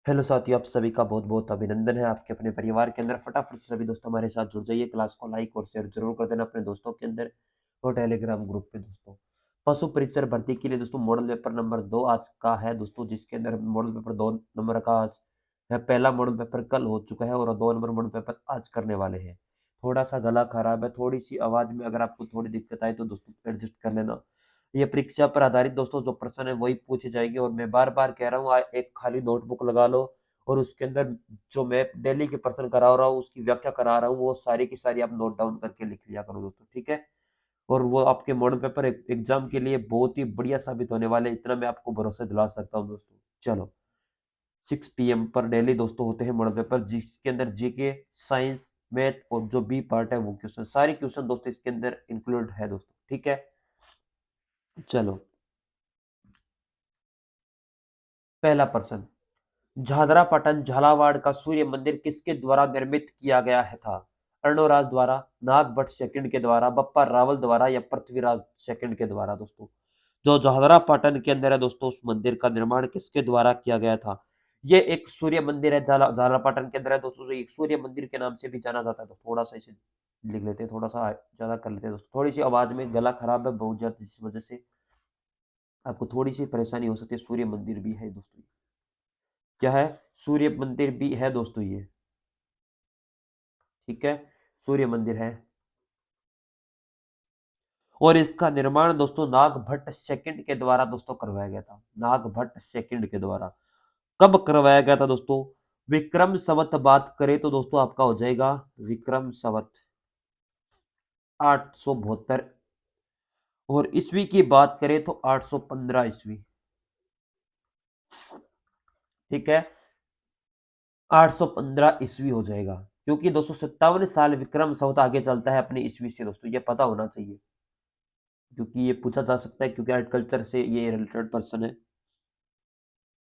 Hello साथियों, आप सभी का बहुत-बहुत अभिनंदन है आपके अपने परिवार के अंदर। फटाफट से सभी दोस्तों हमारे साथ जुड़ जाइए, क्लास को लाइक और शेयर ज़रूर कर देना अपने दोस्तों के अंदर और टेलीग्राम ग्रुप पे दोस्तों। पशु परीक्षक भर्ती के लिए दोस्तों मॉडल पेपर नंबर 2 आज का है दोस्तों, जिसके अंदर मॉडल पेपर 2 नंबर का आज है। पहला मॉडल पेपर कल हो चुका है और 2 नंबर मॉडल पेपर आज करने वाले हैं। थोड़ा-सा गला खराब है, थोड़ी-सी आवाज़ में अगर आपको थोड़ी दिक्कत आए तो दोस्तों एडजस्ट कर लेना। ये परीक्षा पर आधारित दोस्तों जो प्रश्न है वही पूछे जाएंगे और मैं बार-बार कह रहा हूँ एक खाली नोटबुक लगा लो और उसके अंदर जो मैं डेली के प्रश्न करा रहा हूँ, उसकी व्याख्या करा रहा हूँ, वो सारी की सारी आप नोट डाउन करके लिख लिया करो दोस्तों, ठीक है? और वो आपके मॉडल पेपर एग्जाम के लिए बहुत ही बढ़िया साबित होने वाले हैं, इतना मैं आपको भरोसा दिला सकता हूँ दोस्तों। चलो, 6 पीएम पर डेली दोस्तों होते हैं मॉडल पेपर, जिसके अंदर जीके, साइंस, मैथ और जो बी पार्ट है वो क्वेश्चन, सारे क्वेश्चन दोस्तों इसके अंदर इंक्लूड है दोस्तों, ठीक है? चलो, पहला प्रश्न। झालरापाटन झालावाड़ का सूर्य मंदिर किसके द्वारा निर्मित किया गया है था? अर्णोराज द्वारा, नागभट्ट सेकंड के द्वारा, बप्पा रावल द्वारा या पृथ्वीराज सेकंड के द्वारा दोस्तों। जो झालरापाटन के अंदर है दोस्तों, उस मंदिर का निर्माण किसके द्वारा किया गया था? ये एक सूर्य मंदिर है, झालरापाटन के अंदर है दोस्तों, एक सूर्य मंदिर के नाम से भी जाना जाता है। तो थोड़ा सा इसे लिख लेते हैं, थोड़ा सा ज्यादा कर लेते हैं दोस्तों। थोड़ी सी आवाज में गला खराब है बहुत ज्यादा, जिस वजह से आपको थोड़ी सी परेशानी हो सकती है। सूर्य मंदिर भी है दोस्तों, क्या है? सूर्य मंदिर भी है दोस्तों ये, ठीक है? सूर्य मंदिर है और इसका निर्माण दोस्तों नागभट्ट सेकंड के द्वारा दोस्तों करवाया गया था। नागभट्ट सेकंड के द्वारा कब करवाया गया था दोस्तों? विक्रम संवत बात करें तो दोस्तों आपका हो जाएगा विक्रम संवत 872 और ईस्वी की बात करें तो 815 ईस्वी, ठीक है? 815 ईस्वी हो जाएगा, क्योंकि 257 साल विक्रम संवत आगे चलता है अपनी ईस्वी से दोस्तों, ये पता होना चाहिए क्योंकि ये पूछा जा सकता है, क्योंकि एग्रीकल्चर से ये रिलेटेड पर्सन है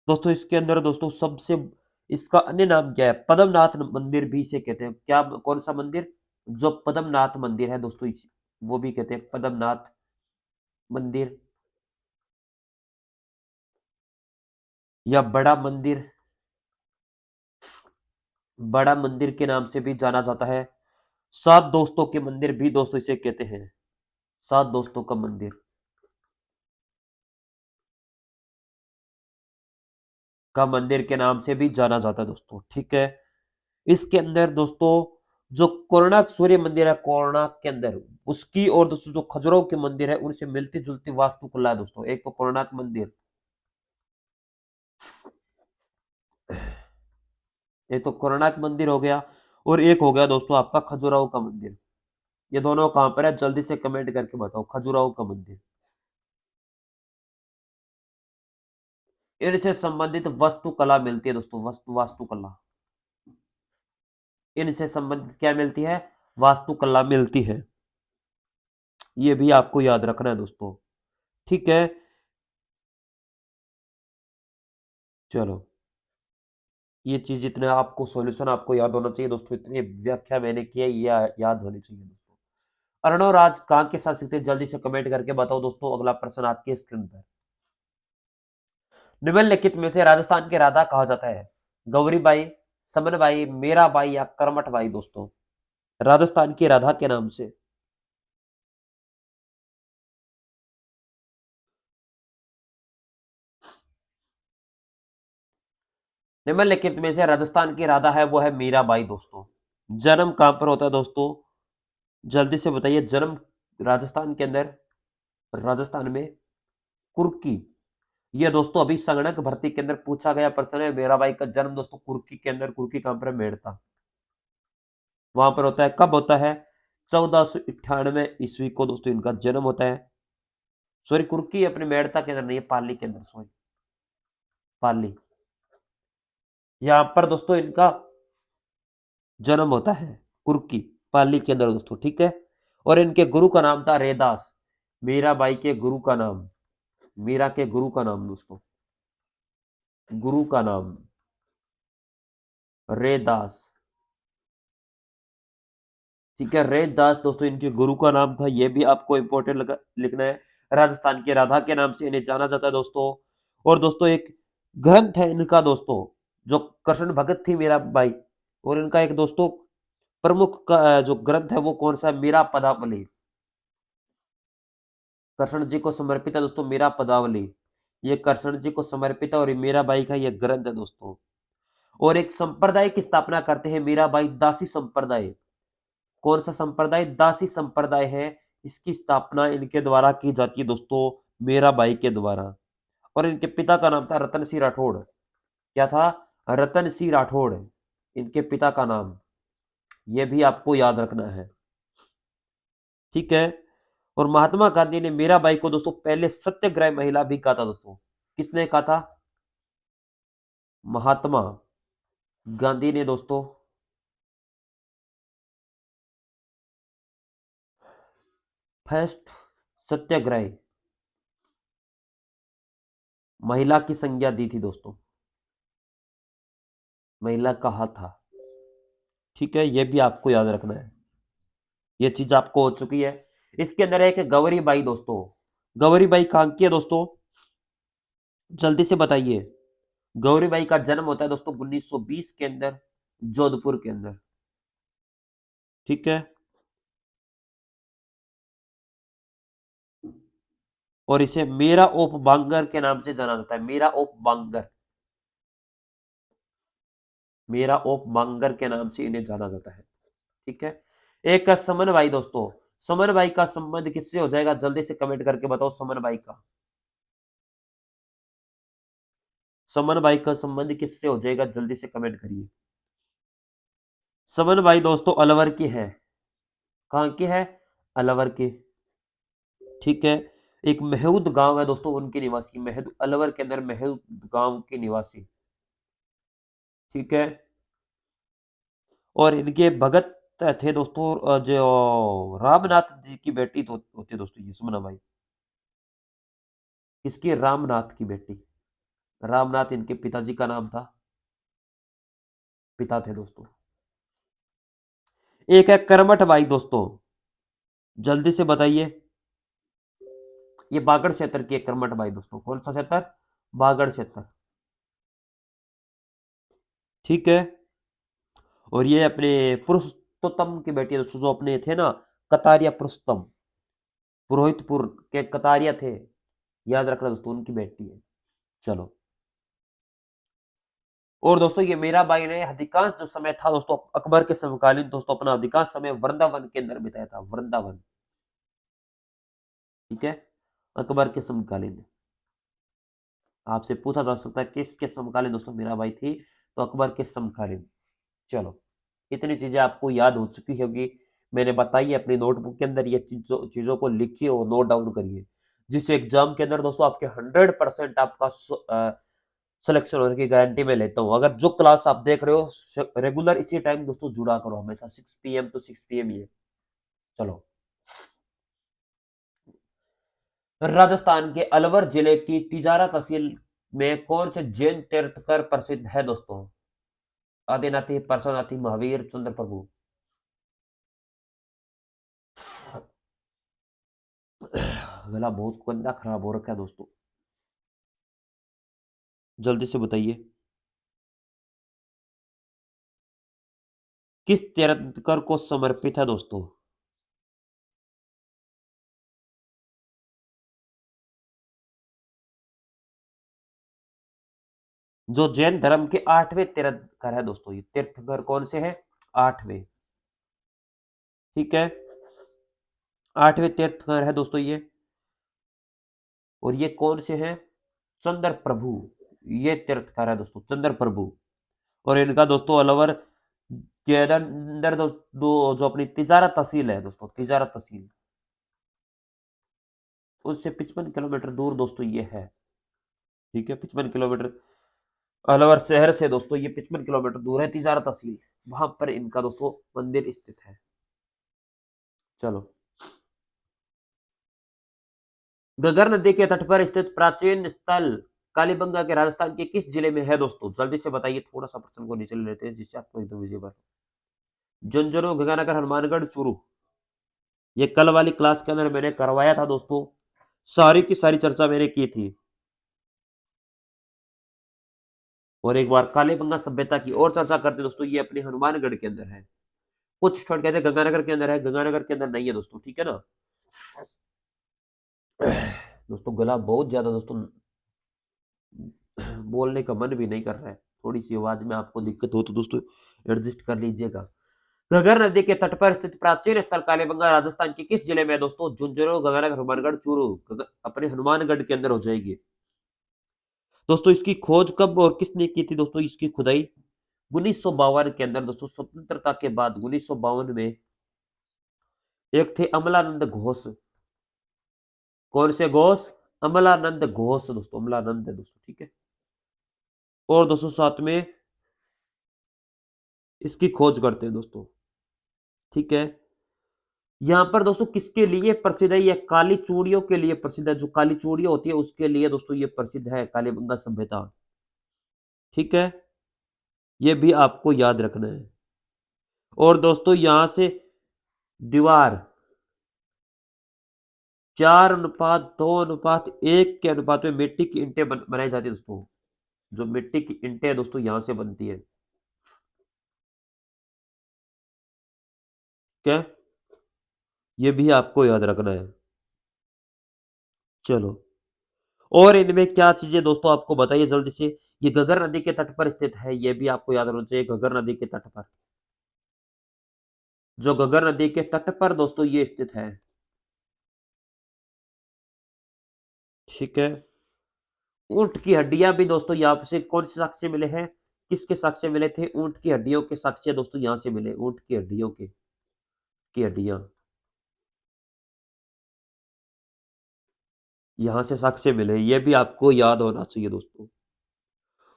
दोस्तों। इसके अंदर दोस्तों सबसे इसका अन्य नाम क्या है? पद्मनाथ मंदिर भी इसे कहते हैं। क्या, कौन सा मंदिर? जो पद्मनाथ मंदिर है दोस्तों, इस वो भी कहते हैं पद्मनाथ मंदिर या बड़ा मंदिर, बड़ा मंदिर के नाम से भी जाना जाता है। सात दोस्तों के मंदिर भी दोस्तों इसे कहते हैं, सात दोस्तों का मंदिर का मंदिर के नाम से भी जाना जाता है दोस्तों, ठीक है? इसके अंदर दोस्तों जो कोणार्क सूर्य मंदिर है, कोणार्क के अंदर उसकी और दोस्तों जो खजुराहो के मंदिर है उनसे मिलती जुलती वास्तुकला है दोस्तों। एक तो कोणार्क मंदिर, एक तो कोणार्क मंदिर हो गया और एक हो गया दोस्तों आपका खजुराहो का मंदिर। ये दोनों कहां पर है? जल्दी से कमेंट करके बताओ। खजुराहो का मंदिर, इनसे संबंधित वास्तुकला मिलती है दोस्तों, वास्तुकला, इनसे संबंधित क्या मिलती है? वास्तुकला मिलती है। ये भी आपको याद रखना है दोस्तों, ठीक है? चलो, ये चीज इतने आपको सॉल्यूशन आपको याद होना चाहिए दोस्तों, इतनी व्याख्या मैंने की है ये याद होनी चाहिए दोस्तों। अर्णोराज कहाँ के शासक थे? जल्दी से कमेंट करके बताओ दोस्तों। अगला प्रश्न आपके स्क्रीन पर। निम्नलिखित में से राजस्थान के राजा कहा जाता है? गौरीबाई, समनबाई, मीराबाई या करमठबाई दोस्तों, राजस्थान की राधा के नाम से। निम्नलिखित में से राजस्थान की राधा है वो है मीराबाई दोस्तों। जन्म कहां पर होता है दोस्तों? जल्दी से बताइए। जन्म राजस्थान के अंदर, राजस्थान में कुर्की। ये दोस्तों अभी संगणक भर्ती के अंदर पूछा गया प्रश्न है। मीराबाई का जन्म दोस्तों कुर्की के अंदर, कुर्की कहां पर है? मेड़ता, वहां पर होता है। कब होता है? 1498 ईस्वी को दोस्तों इनका जन्म होता है। सॉरी, कुर्की अपने मेड़ता के अंदर नहीं है, पाली के अंदर, सॉरी, पाली। यहां पर दोस्तों इनका जन्म होता है कुर्की, पाली के अंदर दोस्तों, ठीक है? और इनके गुरु का नाम था रैदास। मीराबाई के गुरु का नाम, मीरा के गुरु का नाम दोस्तों, गुरु का नाम रैदास, ठीक है? रैदास दोस्तों इनके गुरु का नाम था। ये भी आपको इंपॉर्टेंट लिखना है। राजस्थान के राधा के नाम से इन्हें जाना जाता है दोस्तों। और दोस्तों एक ग्रंथ है इनका दोस्तों, जो कृष्ण भगत थी मीराबाई, और इनका एक दोस्तों प्रमुख जो ग्रंथ है वो कौन सा है? मीरा पदावली। कृष्ण जी को समर्पित है दोस्तों मीरा पदावली। ये कृष्ण जी को समर्पित है और ये मीराबाई का ये ग्रंथ है दोस्तों। और एक संप्रदाय की स्थापना करते हैं मीराबाई, दासी संप्रदाय। कौन सा संप्रदाय? दासी संप्रदाय है। इसकी स्थापना इनके द्वारा की जाती है दोस्तों, मीराबाई के द्वारा। और इनके पिता का नाम था रतन सिंह राठौड़। क्या था? रतन सिंह राठौड़, इनके पिता का नाम। यह भी आपको याद रखना है, ठीक है। और महात्मा गांधी ने मीराबाई को दोस्तों पहले सत्याग्रह महिला भी कहा था दोस्तों। किसने कहा था? महात्मा गांधी ने दोस्तों फर्स्ट सत्याग्रह महिला की संज्ञा दी थी दोस्तों, महिला कहा था, ठीक है। यह भी आपको याद रखना है, ये चीज आपको हो चुकी है। इसके अंदर है कि गौरीबाई दोस्तों, गौरीबाई कहां की है दोस्तों? जल्दी से बताइए। गौरीबाई का जन्म होता है दोस्तों 1920 के अंदर, जोधपुर के अंदर, ठीक है। और इसे मीरा ऑफ बांगर के नाम से जाना जाता है, मीरा ऑफ बांगर, मीरा ऑफ बांगर के नाम से इन्हें जाना जाता है, ठीक है। एक है समन भाई दोस्तों, समन भाई का संबंध किससे हो जाएगा? जल्दी से कमेंट करके बताओ समन भाई का, समन भाई का संबंध किससे हो जाएगा? जल्दी से कमेंट करिए। समन भाई दोस्तों अलवर की है। कहां की है? अलवर की, ठीक है। एक महूद गांव है दोस्तों उनके निवासी, महूद, अलवर के अंदर महूद गांव के निवासी, ठीक है। और इनके भगत थे दोस्तों जो रामनाथ जी की बेटी तो होती है दोस्तों ये सुमना भाई। किसकी? रामनाथ की बेटी। रामनाथ इनके पिताजी का नाम था, पिता थे दोस्तों। एक है कर्मठ भाई दोस्तों, जल्दी से बताइए। ये बागड़ क्षेत्र की है कर्मठ भाई दोस्तों। कौन सा क्षेत्र? बागड़ क्षेत्र, ठीक है। और ये अपने पुरुषोत्तम की बेटी है दोस्तों, जो अपने थे ना कतारिया पुरुषोत्तम, पुरोहितपुर के कतारिया थे, याद रखना दोस्तों, उनकी बेटी है। चलो। और दोस्तों ये मीराबाई ने अधिकांश जो समय था दोस्तों अकबर के समकालीन दोस्तों अपना अधिकांश समय वृंदावन के अंदर बिताया था, वृंदावन, ठीक है। अकबर के समकालीन, आपसे पूछा जा सकता है किसके समकालीन दोस्तों मीराबाई थी, तो अकबर के समकालीन। चलो, इतनी चीजें आपको याद हो चुकी होगी, मैंने बताई है। अपनी नोटबुक के अंदर ये चीजों को लिखिए और नोट डाउन करिए, जिस एग्जाम के अंदर दोस्तों आपके 100% आपका सिलेक्शन होने की गारंटी मैं लेता हूँ। अगर जो क्लास आप देख रहे हो रेगुलर इसी टाइम दोस्तों जुड़ा करो, हमेशा 6 PM to 6 PM ये। चलो, राजस्थान के अलवर जिले की तिजारा तहसील में कौन से जैन तीर्थकर प्रसिद्ध है दोस्तों? आदिनाथी, परसोनाथी, महावीर, चंद्र प्रभु। गला बहुत गंदा खराब हो रखा है दोस्तों, जल्दी से बताइए। किस तीर्थकर को समर्पित है दोस्तों? जो जैन धर्म के 8वें तीर्थकर है दोस्तों, ये तीर्थकर कौन से हैं? 8वें, ठीक है। 8वें तीर्थकर है दोस्तों ये। और ये कौन से हैं? चंद्र प्रभु, ये तीर्थकर है दोस्तों चंद्र प्रभु। और इनका दोस्तों अलवर के अंदर जो अपनी तिजारा तहसील है दोस्तों, तिजारा तहसील, उससे 55 किलोमीटर दूर दोस्तों ये है, ठीक है। 55 किलोमीटर अलवर शहर से दोस्तों ये 55 किलोमीटर दूर है तिजारा तहसील, वहां पर इनका दोस्तों मंदिर स्थित है। चलो, गगर नदी के तट पर स्थित प्राचीन स्थल कालीबंगा के राजस्थान के किस जिले में है दोस्तों? जल्दी से बताइए, थोड़ा सा प्रश्न को नीचे ले लेते हैं जिससे आपको एकदम विजिबल। झुंझुनू, गंगानगर, हनुमानगढ़, चूरू। ये कल वाली क्लास के अंदर मैंने करवाया था दोस्तों, सारी की सारी चर्चा मैंने की थी। और एक बार कालीबंगा सभ्यता की और चर्चा करते हैं दोस्तों, ये अपने हनुमानगढ़ के अंदर है। कुछ स्टूडेंट कहते हैं गंगानगर के अंदर है, गंगानगर के अंदर नहीं है दोस्तों, ठीक है ना? दोस्तों गला बहुत ज़्यादा दोस्तों बोलने का मन भी नहीं कर रहा है। थोड़ी-सी आवाज़ में आपको दिक्कत हो तो दोस्तों एडजस्ट कर लीजिएगा। घग्गर नदी के तट पर स्थित प्राचीन स्थल कालीबंगा राजस्थान के किस जिले में है दोस्तों? झुंझुनू, गंगानगर, हनुमानगढ़, चूरू। अपने हनुमानगढ़ के अंदर हो जाएगी। दोस्तों इसकी खोज कब और किसने की थी दोस्तों इसकी खुदाई? 1952 के अंदर दोस्तों, स्वतंत्रता के बाद 1952 में एक थे अमलानंद घोष। कौन से घोष? अमलानंद घोष दोस्तों, अमलानंद है दोस्तों, ठीक है? और दोस्तों साथ में इसकी खोज करते हैं दोस्तों, ठीक है? यहाँ पर दोस्तों किसके लिए प्रसिद्ध है? ये काली चूड़ियों के लिए प्रसिद्ध है। जो काली चूड़ियाँ होती है उसके लिए दोस्तों ये प्रसिद्ध है कालीबंगा सभ्यता, ठीक है? ये भी आपको याद रखना है। और दोस्तों यहाँ से दीवार 4:2:1 के अनुपात में मिट्टी की ईंटें बनाई जाती है दोस्तों। जो मिट्टी की ईंटें हैं दोस्तों यहाँ से बनती है, ठीक है? ये भी आपको याद रखना है। चलो, और इनमें क्या चीज़ें दोस्तों आपको बताइए जल्दी से? ये घग्गर नदी के तट पर स्थित है, ये भी आपको याद रखना चाहिए, घग्गर नदी के तट पर। जो घग्गर नदी के तट पर दोस्तों ये स्थित है, ठीक है? ऊँट की हड्डियाँ भी दोस्तों यहाँ से कौन से साक्ष्य मिले हैं? किसके साक्ष्य मिले थे? ऊँट की हड्डियों के साक्ष्य दोस्तों यहाँ से मिले, ऊँट की हड्डियों के की हड्डियाँ, यहाँ से साक्ष्य मिले, ये भी आपको याद होना चाहिए दोस्तों।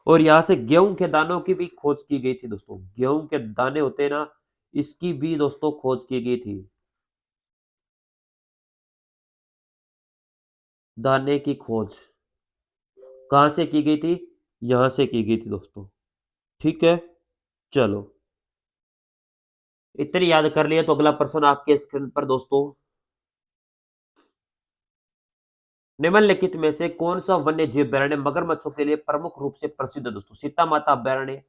और यहाँ से गेहूँ के दानों की भी खोज की गई थी दोस्तों, गेहूँ के दाने होते हैं ना, इसकी भी दोस्तों खोज की गई थी। दाने की खोज कहाँ से की गई थी? यहाँ से की गई थी दोस्तों, ठीक है? चलो, इतनी याद कर लिए तो अगला प्रश्न आपके स्क्रीन पर दोस्तों, निम्नलिखित में से कौन-सा वन्य जीव अभयारण्य मगरमच्छों के लिए प्रमुख रूप से प्रसिद्ध है दोस्तों? सीता माता अभयारण्य,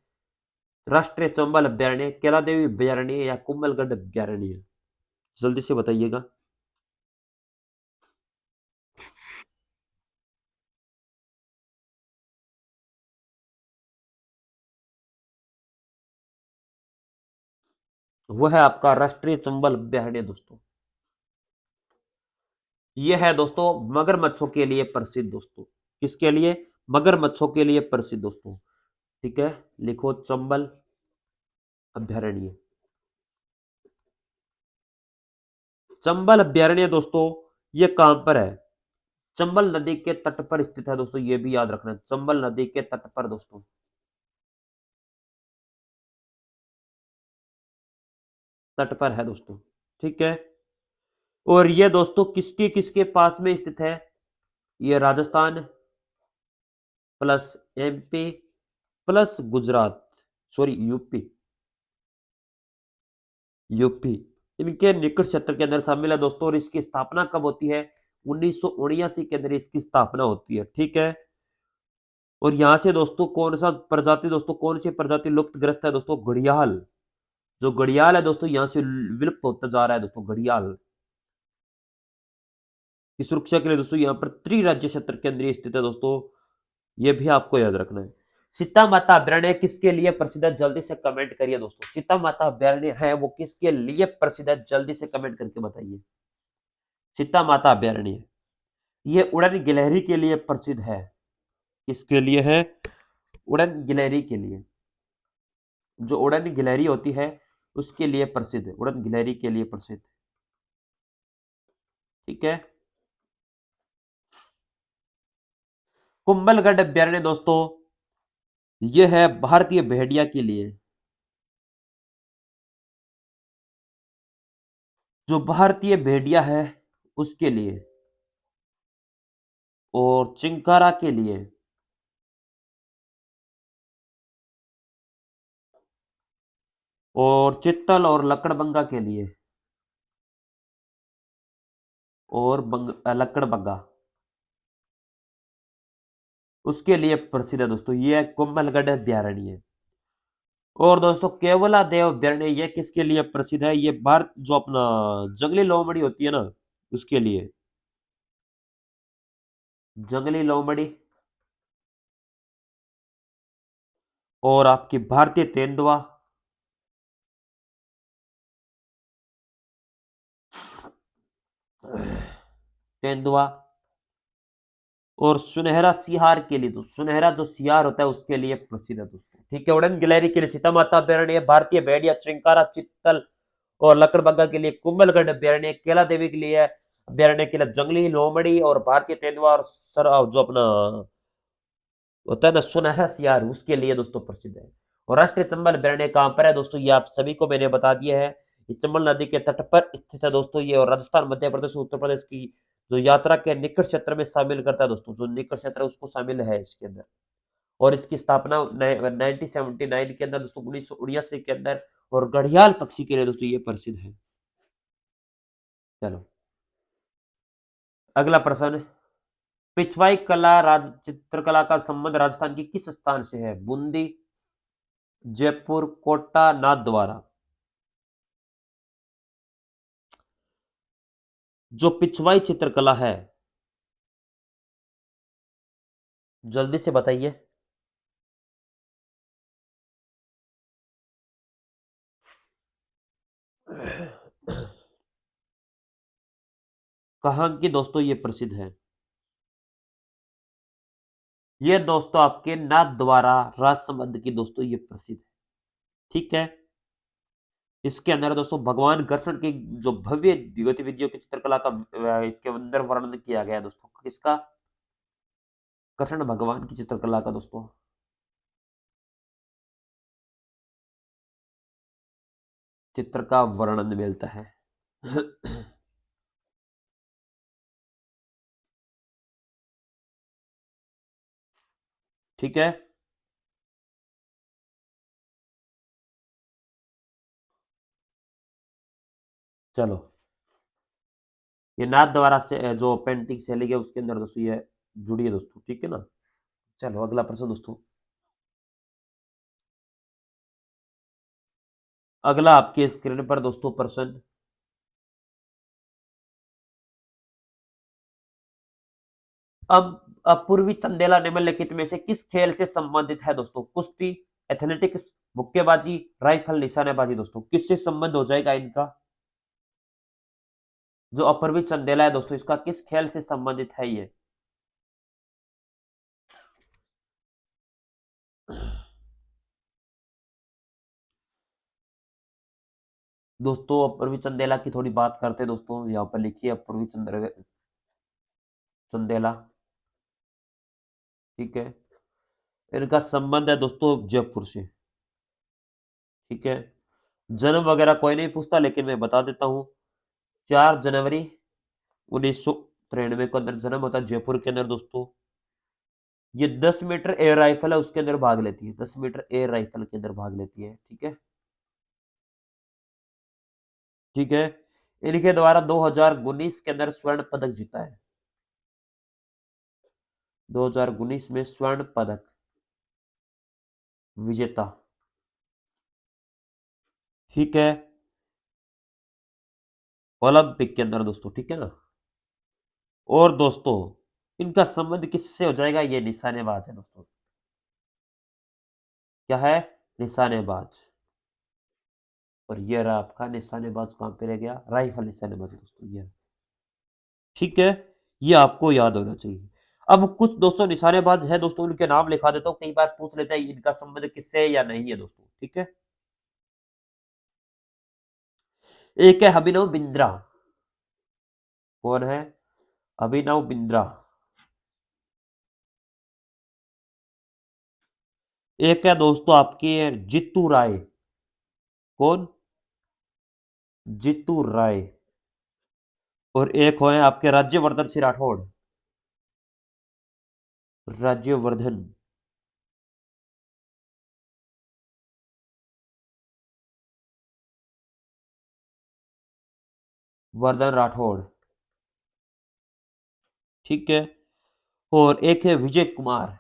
राष्ट्रीय चंबल अभयारण्य, कैलादेवी अभयारण्य या कुंभलगढ़ अभयारण्य? जल्दी से बताइएगा। वो है आपका राष्ट्रीय चंबल अभयारण्य दोस्तों। ये है दोस्तों मगरमच्छों के लिए प्रसिद्ध दोस्तों। किसके लिए? मगरमच्छों के लिए प्रसिद्ध दोस्तों। ठीक है? लिखो चंबल अभयारण्य। चंबल अभयारण्य दोस्तों ये कहां पर है? चंबल नदी के तट पर स्थित है दोस्तों, ये भी याद रखना है। चंबल नदी के तट पर दोस्तों, तट पर है दोस्तों। ठीक है? और ये दोस्तों किसके किसके पास में स्थित है? ये Rajasthan plus MP plus Gujarat, sorry UP, UP इनके निकट क्षेत्र के अंदर शामिल है दोस्तों। और इसकी स्थापना कब होती है? 1979 के अंदर इसकी स्थापना होती है। ठीक है? और यहाँ से दोस्तों कौन-सा प्रजाति दोस्तों कौन-सी प्रजाति लुप्तग्रस्त है दोस्तों? घड़ियाल। जो घड़ियाल है दोस्तों यहाँ से विलुप्त होता जा रहा है दोस्तों, घड़ियाल की सुरक्षा के लिए दोस्तों यहाँ पर त्रिराज्य क्षेत्र के अंदर ये स्थित है दोस्तों। ये भी आपको याद रखना है। सीता माता अभयारण्य किसके लिए प्रसिद्ध है? जल्दी से कमेंट करिए दोस्तों। सीता माता अभयारण्य है वो किसके लिए प्रसिद्ध है? जल्दी से कमेंट करके बताइए। सीता माता अभयारण्य ये उड़न गिलहरी के लिए प्रसिद्ध है। किसके लिए है? उड़न गिलहरी के लिए। जो उड़न गिलहरी होती है उसके लिए प्रसिद्ध है, उड़न गिलहरी के लिए प्रसिद्ध। ठीक है? कुंभलगढ़ अभयारण्य दोस्तों ये है भारतीय भेड़िया के लिए। जो भारतीय भेड़िया है उसके लिए। और चिंकारा के लिए। और चित्तल और लकड़बंगा के लिए। और लकड़बंगा उसके लिए प्रसिद्ध है दोस्तों, ये है कुंभलगढ़ अभयारण्य। और दोस्तों केवलादेव अभयारण्य ये किसके लिए प्रसिद्ध है? ये भारत जो अपना जंगली लोमड़ी होती है ना, उसके लिए। जंगली लोमड़ी और आपकी भारतीय तेंदुआ तेंदुआ और सुनहरा सियार के लिए, तो सुनहरा जो सियार होता है उसके लिए प्रसिद्ध है दोस्तों। ठीक है, उड़न गिलहरी के लिए सीता माता अभयारण्य, भारतीय भेड़िया चिंकारा चित्तल और लकड़बग्गा के लिए कुंभलगढ़ अभयारण्य, केला देवी के लिए अभयारण्य के लिए जंगली लोमड़ी और भारतीय तेंदुआ और सर जो अपना होता है ना सुनहरा सियार, उसके लिए दोस्तों प्रसिद्ध है। और राष्ट्रीय चंबल अभयारण्य कहाँ पर है दोस्तों? ये आप सभी को मैंने बता दिया है। ये चंबल नदी के तट पर स्थित है दोस्तों ये, और राजस्थान, मध्य प्रदेश, उत्तर प्रदेश की जो यात्रा के निकट क्षेत्र में शामिल करता है दोस्तों। जो निकट क्षेत्र है उसको शामिल है इसके अंदर। और इसकी स्थापना 1979 के अंदर दोस्तों, 1979 के अंदर। और घड़ियाल पक्षी के लिए दोस्तों ये प्रसिद्ध है। चलो अगला प्रश्न। पिछवाई कला चित्रकला का संबंध राजस्थान की किस स्थान से है? बूंदी, जयपुर, कोटा, नाथद्वारा। जो पिछवाई चित्रकला है, जल्दी से बताइए। कहाँ की दोस्तों ये प्रसिद्ध है? ये दोस्तों आपके नाथद्वारा राजसमंद की दोस्तों ये प्रसिद्ध है। ठीक है, इसके अंदर दोस्तों भगवान कृष्ण की जो भव्य गतिविधियों की चित्रकला का इसके अंदर वर्णन किया गया है दोस्तों। किसका? कृष्ण भगवान की चित्रकला का दोस्तों। चित्र का वर्णन मिलता है। ठीक है, चलो ये नाथ द्वारा से जो पेंटिंग शैली है उसके अंदर दोस्तों ये जुड़ी है दोस्तों। ठीक है ना। चलो अगला प्रश्न दोस्तों। अगला आपके स्क्रीन पर दोस्तों प्रश्न। अब पूर्वी चंदेला निम्नलिखित में से किस खेल से संबंधित है दोस्तों? कुश्ती, एथलेटिक्स, मुक्केबाजी, राइफल, निशानेबाजी। दोस्तों किससे संबंध हो जाएगा इनका? जो अपूर्वी चंदेला है दोस्तों, इसका किस खेल से संबंधित है ये? दोस्तों अपूर्वी चंदेला की थोड़ी बात करते हैं दोस्तों। यहाँ पर लिखिए अपूर्वी चंदेला। ठीक है, इनका संबंध है दोस्तों जयपुर से। ठीक है, जन्म वगैरह कोई नहीं पूछता, लेकिन मैं बता देता हूँ। 4 जनवरी 1993 को अंदर जन्म होता है जयपुर के अंदर दोस्तों। ये 10 मीटर एयर राइफल है उसके अंदर भाग लेती है। 10 मीटर एयर राइफल के अंदर भाग लेती है। ठीक है। ठीक है, इनके द्वारा 2019 के अंदर स्वर्ण पदक जीता है। 2019 में स्वर्ण पदक विजेता। ठीक है, ओलंपिक के अंदर दोस्तों। ठीक है ना। और दोस्तों इनका संबंध किससे हो जाएगा? ये निशानेबाज है दोस्तों। क्या है? निशानेबाज। और ये रहा आपका निशानेबाज। कहां पे रह गया? राइफल निशानेबाज दोस्तों ये। ठीक है, ये आपको याद होना चाहिए। अब कुछ दोस्तों निशानेबाज है दोस्तों, उनके नाम लिखा देता हूँ। कई बार पूछ लेते हैं इनका संबंध किससे है या नहीं है दोस्तों। ठीक है, एक है अभिनव बिंद्रा। कौन है? अभिनव बिंद्रा। एक है दोस्तों आपके जीतू राय। कौन? जीतू राय। और एक है आपके राज्यवर्धन सिंह राठौड़। राज्यवर्धन वर्धन राठौड़। ठीक है, और एक है विजय कुमार।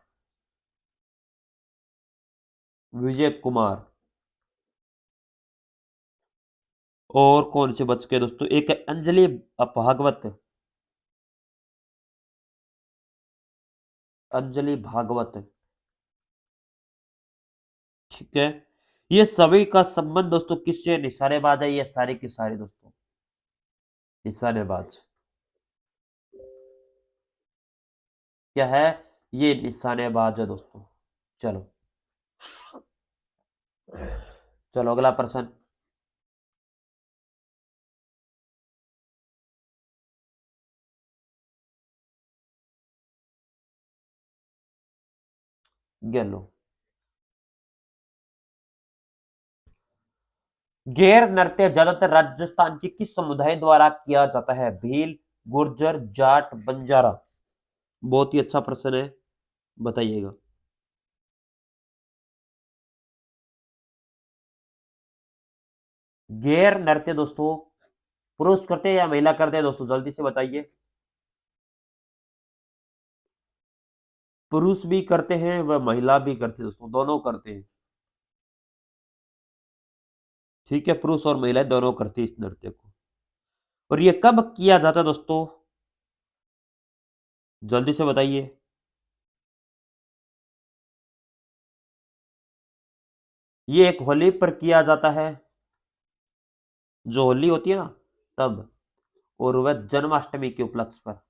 विजय कुमार। और कौन से बच गए दोस्तों? एक है अंजलि भागवत। अंजलि भागवत। ठीक है। ये सभी का संबंध दोस्तों किससे? निशानेबाज है ये सारे के सारे दोस्तों। निशानेबाज। क्या है? ये निशानेबाज है दोस्तों। चलो। चलो अगला प्रश्न। गेलो। गैर नृत्य ज्यादातर राजस्थान के किस समुदाय द्वारा किया जाता है? भील, गुर्जर, जाट, बंजारा। बहुत ही अच्छा प्रश्न है, बताइएगा। गैर नृत्य दोस्तों पुरुष करते हैं या महिला करते हैं दोस्तों? जल्दी से बताइए। पुरुष भी करते हैं व महिला भी करते हैं दोस्तों, दोनों करते हैं। ठीक है, पुरुष और महिलाएं दोनों करती है इस नृत्य को। और ये कब किया जाता है दोस्तों? जल्दी से बताइए। ये एक होली पर किया जाता है, जो होली होती है ना, तब। और वह जन्माष्टमी के उपलक्ष्य पर।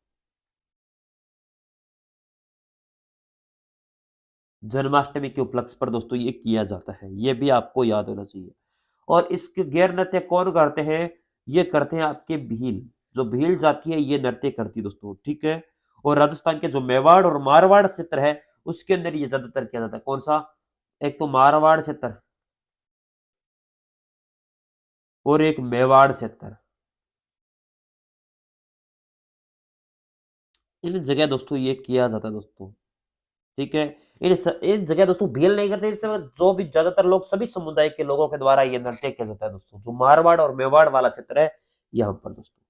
जन्माष्टमी के उपलक्ष्य पर दोस्तों ये किया जाता है, ये भी आपको याद होना चाहिए। और इसके गैर नृत्य कौन करते हैं? ये करते हैं आपके भील। जो भील जाति है ये नृत्य करती है दोस्तों, ठीक है। और राजस्थान के जो मेवाड़ और मारवाड़ क्षेत्र है उसके अंदर ये ज्यादातर किया जाता है। कौन सा? एक तो मारवाड़ क्षेत्र और एक मेवाड़ क्षेत्र। इन जगह दोस्तों ये किया जाता है दोस्तों, ठीक है। इन जगह दोस्तों भील नहीं करते, इस समय जो भी ज्यादातर लोग सभी समुदाय के लोगों के द्वारा ये नृत्य किया जाता है दोस्तों, जो मारवाड़ और मेवाड़ वाला क्षेत्र है यहाँ पर दोस्तों।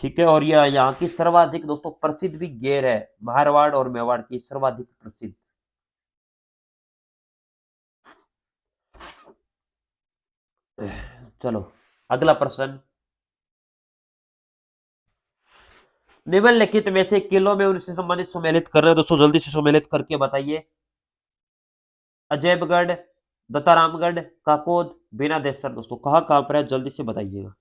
ठीक है। और यह यहाँ की सर्वाधिक दोस्तों प्रसिद्ध भी गेर है, मारवाड़ और मेवाड़ की सर्वाधिक प्रसिद्ध। चलो अगला प्रश्न। निम्नलिखित में से किलों में उनसे संबंधित सुमेलित कर रहे हो दोस्तों, जल्दी से सुमेलित करके बताइए। अजयबगढ़, दत्तारामगढ़, काकोद, बीनादेसर दोस्तों कहाँ कहाँ पर है? जल्दी से बताइएगा।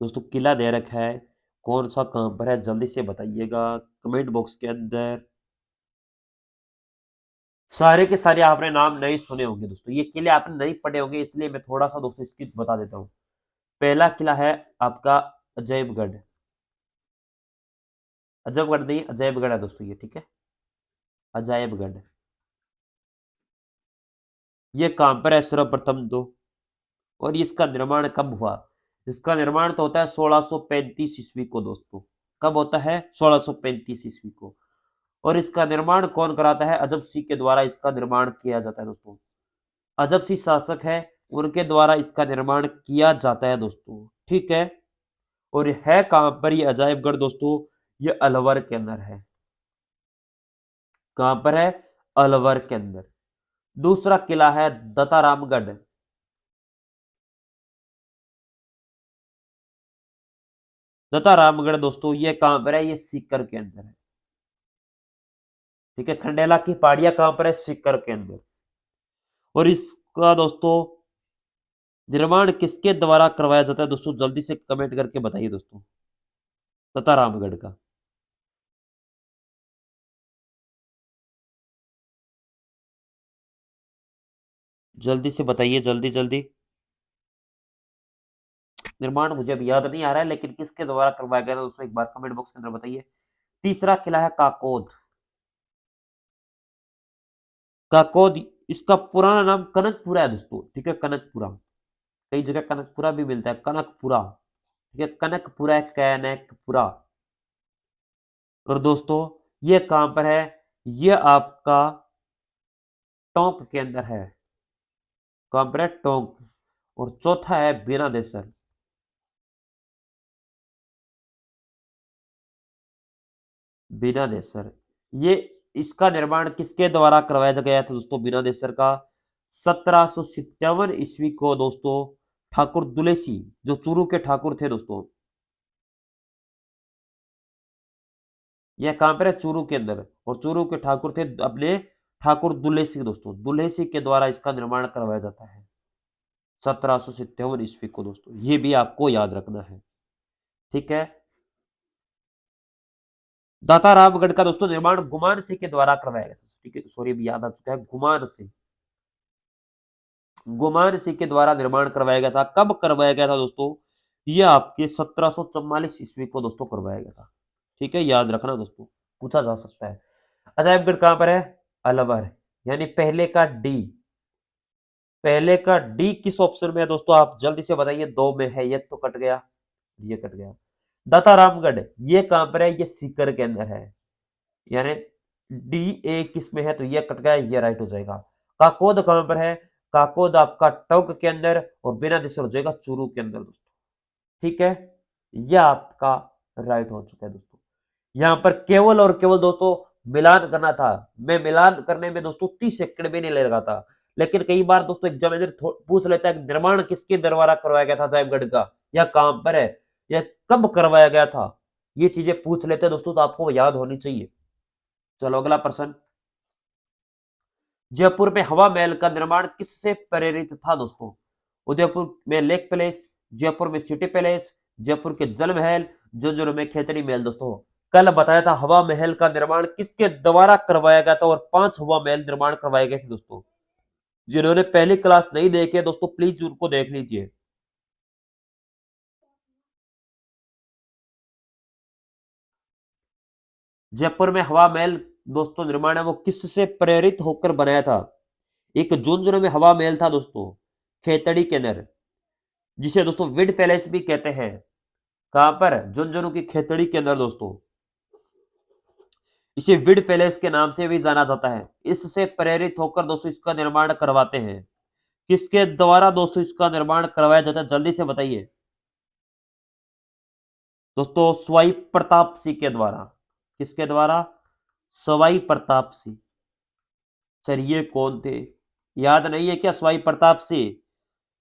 दोस्तों किला दे रखा है, कौन सा कहाँ पर है? जल्दी से बताइएगा कमेंट बॉक्स के अंदर। सारे के सारे आपने नाम नहीं सुने होंगे दोस्तों, ये किले आपने नहीं पढ़े होंगे, इसलिए मैं थोड़ा सा दोस्तों इसकी बता देता हूँ। पहला किला है आपका अजयबगढ़। अजयबगढ़ नहीं, अजयबगढ़ है दोस्तों ये, ठीक है। अजयबगढ़। ये कहां पर है सर्वप्रथम तो? और इसका निर्माण कब हुआ? इसका निर्माण तो होता है 1635 ईस्वी को दोस्तों। कब होता है? 1635 ईस्वी को। और इसका निर्माण कौन कराता है? अजब सिंह के द्वारा इसका निर्माण किया जाता है दोस्तों। अजब सिंह शासक है, उनके द्वारा इसका निर्माण किया जाता है दोस्तों, ठीक है। और ये है कहां पर ये अजायबगढ़ दोस्तों? ये अलवर के अंदर है। कहां पर है? अलवर के अंदर। दूसरा किला है दत्तारामगढ़। दत्तारामगढ़ दोस्तों ये कहां पर है? ये सीकर के अंदर है, ठीक है। खंडेला की पहाड़ियां कहां पर है? सीकर के अंदर। और इसका दोस्तों निर्माण किसके द्वारा करवाया जाता है दोस्तों? जल्दी से कमेंट करके बताइए दोस्तों। दत्तारामगढ़ का। जल्दी से बताइए, जल्दी जल्दी। निर्माण मुझे अभी याद नहीं आ रहा है, लेकिन किसके द्वारा करवाया गया था दोस्तों एक बार कमेंट बॉक्स के अंदर बताइए। तीसरा किला है काकोद। काकोद, इसका पुराना नाम कनकपुरा है दोस्तों, ठीक है। कनकपुरा, कई जगह कनकपुरा भी मिलता है, कनकपुरा, ठीक है। कनकपुरा, कनकपुरा। और दोस्तों ये कहां पर है? ये आपका टोंक के अंदर है। कांपरा टोंक, और चौथा है बीनादेसर। बीनादेसर, ये इसका निर्माण किसके द्वारा करवाया गया था दोस्तों बीनादेसर का? 1757 ईस्वी को दोस्तों ठाकुर दुलेसी, जो चूरू के ठाकुर थे दोस्तों, यह कहां पर है? चूरू के अंदर। और चूरू के ठाकुर थे अपने ठाकुर दुलेसी दोस्तों, दुलेसी के द्वारा इसका निर्माण करवाया जाता है 1757 ईस्वी को दोस्तों, ये भी आपको याद रखना है। ठीक है। दाता रामगढ़ का दोस्तों निर्माण गुमान सिंह के द्वारा करवाया गया था। ठीक है, सॉरी अभी याद आ चुका है, गुमान सिंह, गुमान सिंह के द्वारा निर्माण करवाया गया था। कब करवाया गया था दोस्तों? यह आपके 1744 ईस्वी को दोस्तों करवाया गया था। ठीक है, याद रखना दोस्तों, पूछा जा सकता है। अजायबगढ़ कहां पर है? अलवर, यानी पहले का डी। पहले का डी किस ऑप्शन में है दोस्तों? आप जल्दी से बताइए, दो में है, ये तो कट गया, ये कट गया। दाता रामगढ़ ये कहां पर है? ये सीकर के अंदर है, यानी डी ए किस में है? तो ये कट गया, ये राइट हो जाएगा। काकोद कहां पर है? काकोद आपका टोंक के अंदर, और बिना दिसर हो जाएगा चूरू के अंदर दोस्तों। ठीक है, यह आपका राइट हो चुका है दोस्तों। यहां पर केवल और केवल दोस्तों मिलान करना था। मैं मिलान करने में दोस्तों 30 सेकंड भी नहीं ले लगा था, लेकिन कई बार दोस्तों एग्जामिनर पूछ लेता है निर्माण किसके द्वारा करवाया गया था अजायबगढ़ का, या कहां पर है, या कब करवाया गया था, ये चीजें पूछ लेते हैं दोस्तों, तो आपको याद होनी चाहिए। चलो अगला प्रश्न, जयपुर में हवा महल का निर्माण किससे प्रेरित था दोस्तों? उदयपुर में लेक पैलेस, जयपुर में सिटी पैलेस, जयपुर के जल महल, झुंझुनू में खेतड़ी महल दोस्तों। कल बताया था हवा महल का निर्माण किसके द्वारा करवाया गया था, और 5 हवा महल निर्माण करवाए गए थे दोस्तों। जिन्होंने पहली क्लास नहीं देखी है दोस्तों, प्लीज उनको देख लीजिए। जयपुर में हवा महल दोस्तों निर्माण है वो किससे प्रेरित होकर बनाया था? एक झुंझुनू में हवा महल था दोस्तों, खेतड़ी के अंदर, जिसे दोस्तों विंड पैलेस भी कहते हैं। कहां पर? झुंझुनू की खेतड़ी के अंदर दोस्तों, इसे विंड पैलेस के नाम से भी जाना जाता है। इससे प्रेरित होकर दोस्तों इसका निर्माण करवाते हैं। किसके द्वारा दोस्तों इसका निर्माण करवाया जाता है, जल्दी से बताइए दोस्तों। सवाई प्रताप सिंह के द्वारा। किसके द्वारा? सवाई प्रताप सिंह। सर ये कौन थे, याद नहीं है क्या? सवाई प्रताप सिंह,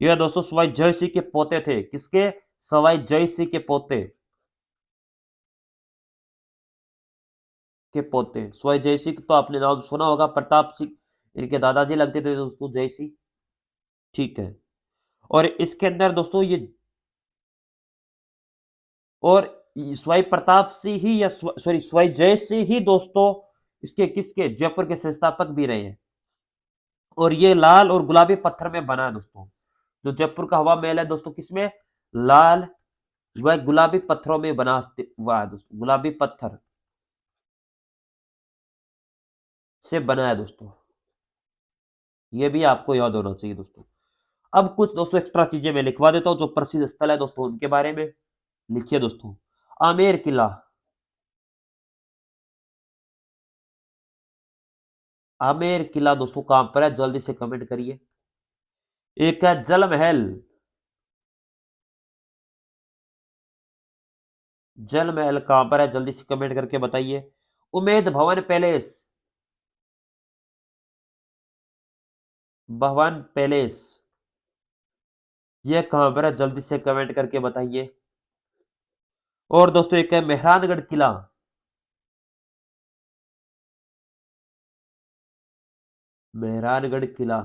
ये दोस्तों सवाई जय सिंह के पोते थे। किसके? सवाई जय सिंह के पोते, के पोते सवाई जय सिंह, तो आपने नाम सुना होगा, प्रताप सिंह इनके दादाजी लगते थे दोस्तों जय सिंह। ठीक है, और इसके अंदर दोस्तों ये, और सवाई प्रताप सिंह ही, या सॉरी सवाई जय सिंह ही दोस्तों इसके किसके जयपुर के संस्थापक भी रहे हैं। और ये लाल और गुलाबी पत्थर में बना है दोस्तों। जो जयपुर का हवा महल है दोस्तों, किसमें? लाल व गुलाबी पत्थरों में बना हुआ है दोस्तों, गुलाबी पत्थर से बना है दोस्तों। ये भी आपको याद होना चाहिए दोस्तों। अब कुछ दोस्तों एक्स्ट्रा चीजें मैं लिखवा देता हूं, जो प्रसिद्ध स्थल है दोस्तों उनके बारे में लिखिए दोस्तों। आमेर किला, आमेर किला दोस्तों कहां पर है? जल्दी से कमेंट करिए। एक है जल महल, जल महल कहां पर है? जल्दी से कमेंट करके बताइए। उमेद भवन पैलेस, भवन पैलेस, ये कहां पर है? जल्दी से कमेंट करके बताइए। और दोस्तों एक है मेहरानगढ़ किला, मेहरानगढ़ किला।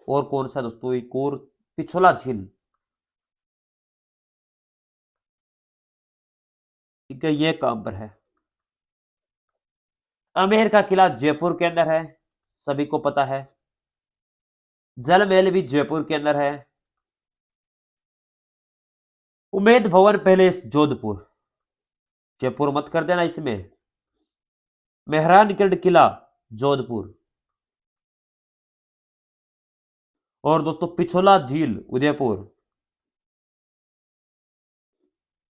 और कौन सा दोस्तों? एक और, पिछोला झील। ठीक है, ये कहां पर है? आमेर का किला जयपुर के अंदर है, सभी को पता है। जल महल भी जयपुर के अंदर है। उमेद भवन पैलेस जोधपुर, जयपुर मत कर देना इसमें। मेहरानगढ़ किला जोधपुर, और दोस्तों पिछोला झील उदयपुर।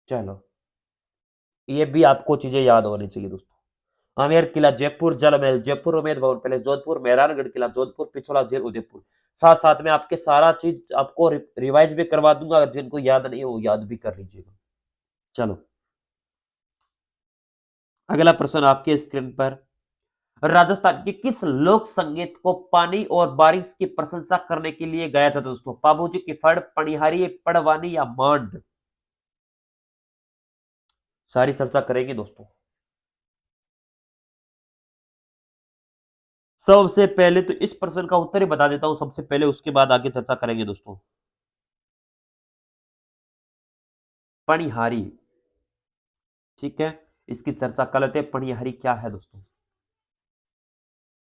चलो, ये भी आपको चीजें याद होनी चाहिए दोस्तों। आमेर किला जयपुर, जल महल जयपुर, उमेद भवन पैलेस जोधपुर, मेहरानगढ़ किला जोधपुर, पिछोला झील उदयपुर। साथ-साथ में आपके सारा चीज़ आपको रिवाइज़ भी करवा दूँगा, अगर जिनको याद नहीं है वो याद भी कर लीजिएगा। चलो, अगला प्रश्न आपके स्क्रीन पर, राजस्थान के किस लोक संगीत को पानी और बारिश की प्रशंसा करने के लिए गाया जाता है दोस्तों? पाबूजी की फड़, पनिहारी, पड़वानी या मांड? सारी चर्चा करेंगे दोस्तों। सबसे पहले तो इस प्रश्न का उत्तर ही बता देता हूँ सबसे पहले, उसके बाद आगे चर्चा करेंगे दोस्तों। पनिहारी, ठीक है? इसकी चर्चा कर लेते हैं, पनिहारी क्या है दोस्तों?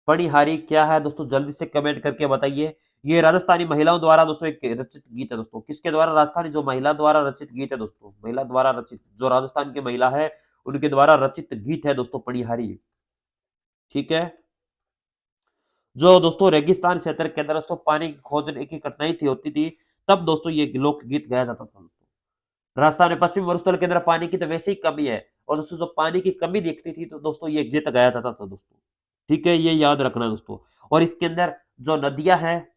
पनिहारी क्या है दोस्तों? जल्दी से कमेंट करके बताइए। ये राजस्थानी महिलाओं द्वारा दोस्तों एक रचित गीत है दोस्तों। किसके द्वारा? राजस्थानी जो महिला द्वारा रचित गीत है दोस्तों। महिला द्वारा रचित, जो राजस्थान की महिला है, उनके द्वारा रचित गीत है दोस्तों पनिहारी, ठीक है? जो दोस्तों रेगिस्तान क्षेत्र के अंदर दोस्तों पानी की खोजने की कठिनाई होती थी, तब दोस्तों ये लोकगीत गाया जाता था दोस्तों। राजस्थान में पश्चिमी मरुस्थल के अंदर पानी की तो वैसे ही कमी है, और दोस्तों जो पानी की कमी दिखती थी तो दोस्तों ये गीत गाया जाता था दोस्तों। ठीक है? ये याद रखना दोस्तों। और इसके अंदर जो नदियाँ हैं,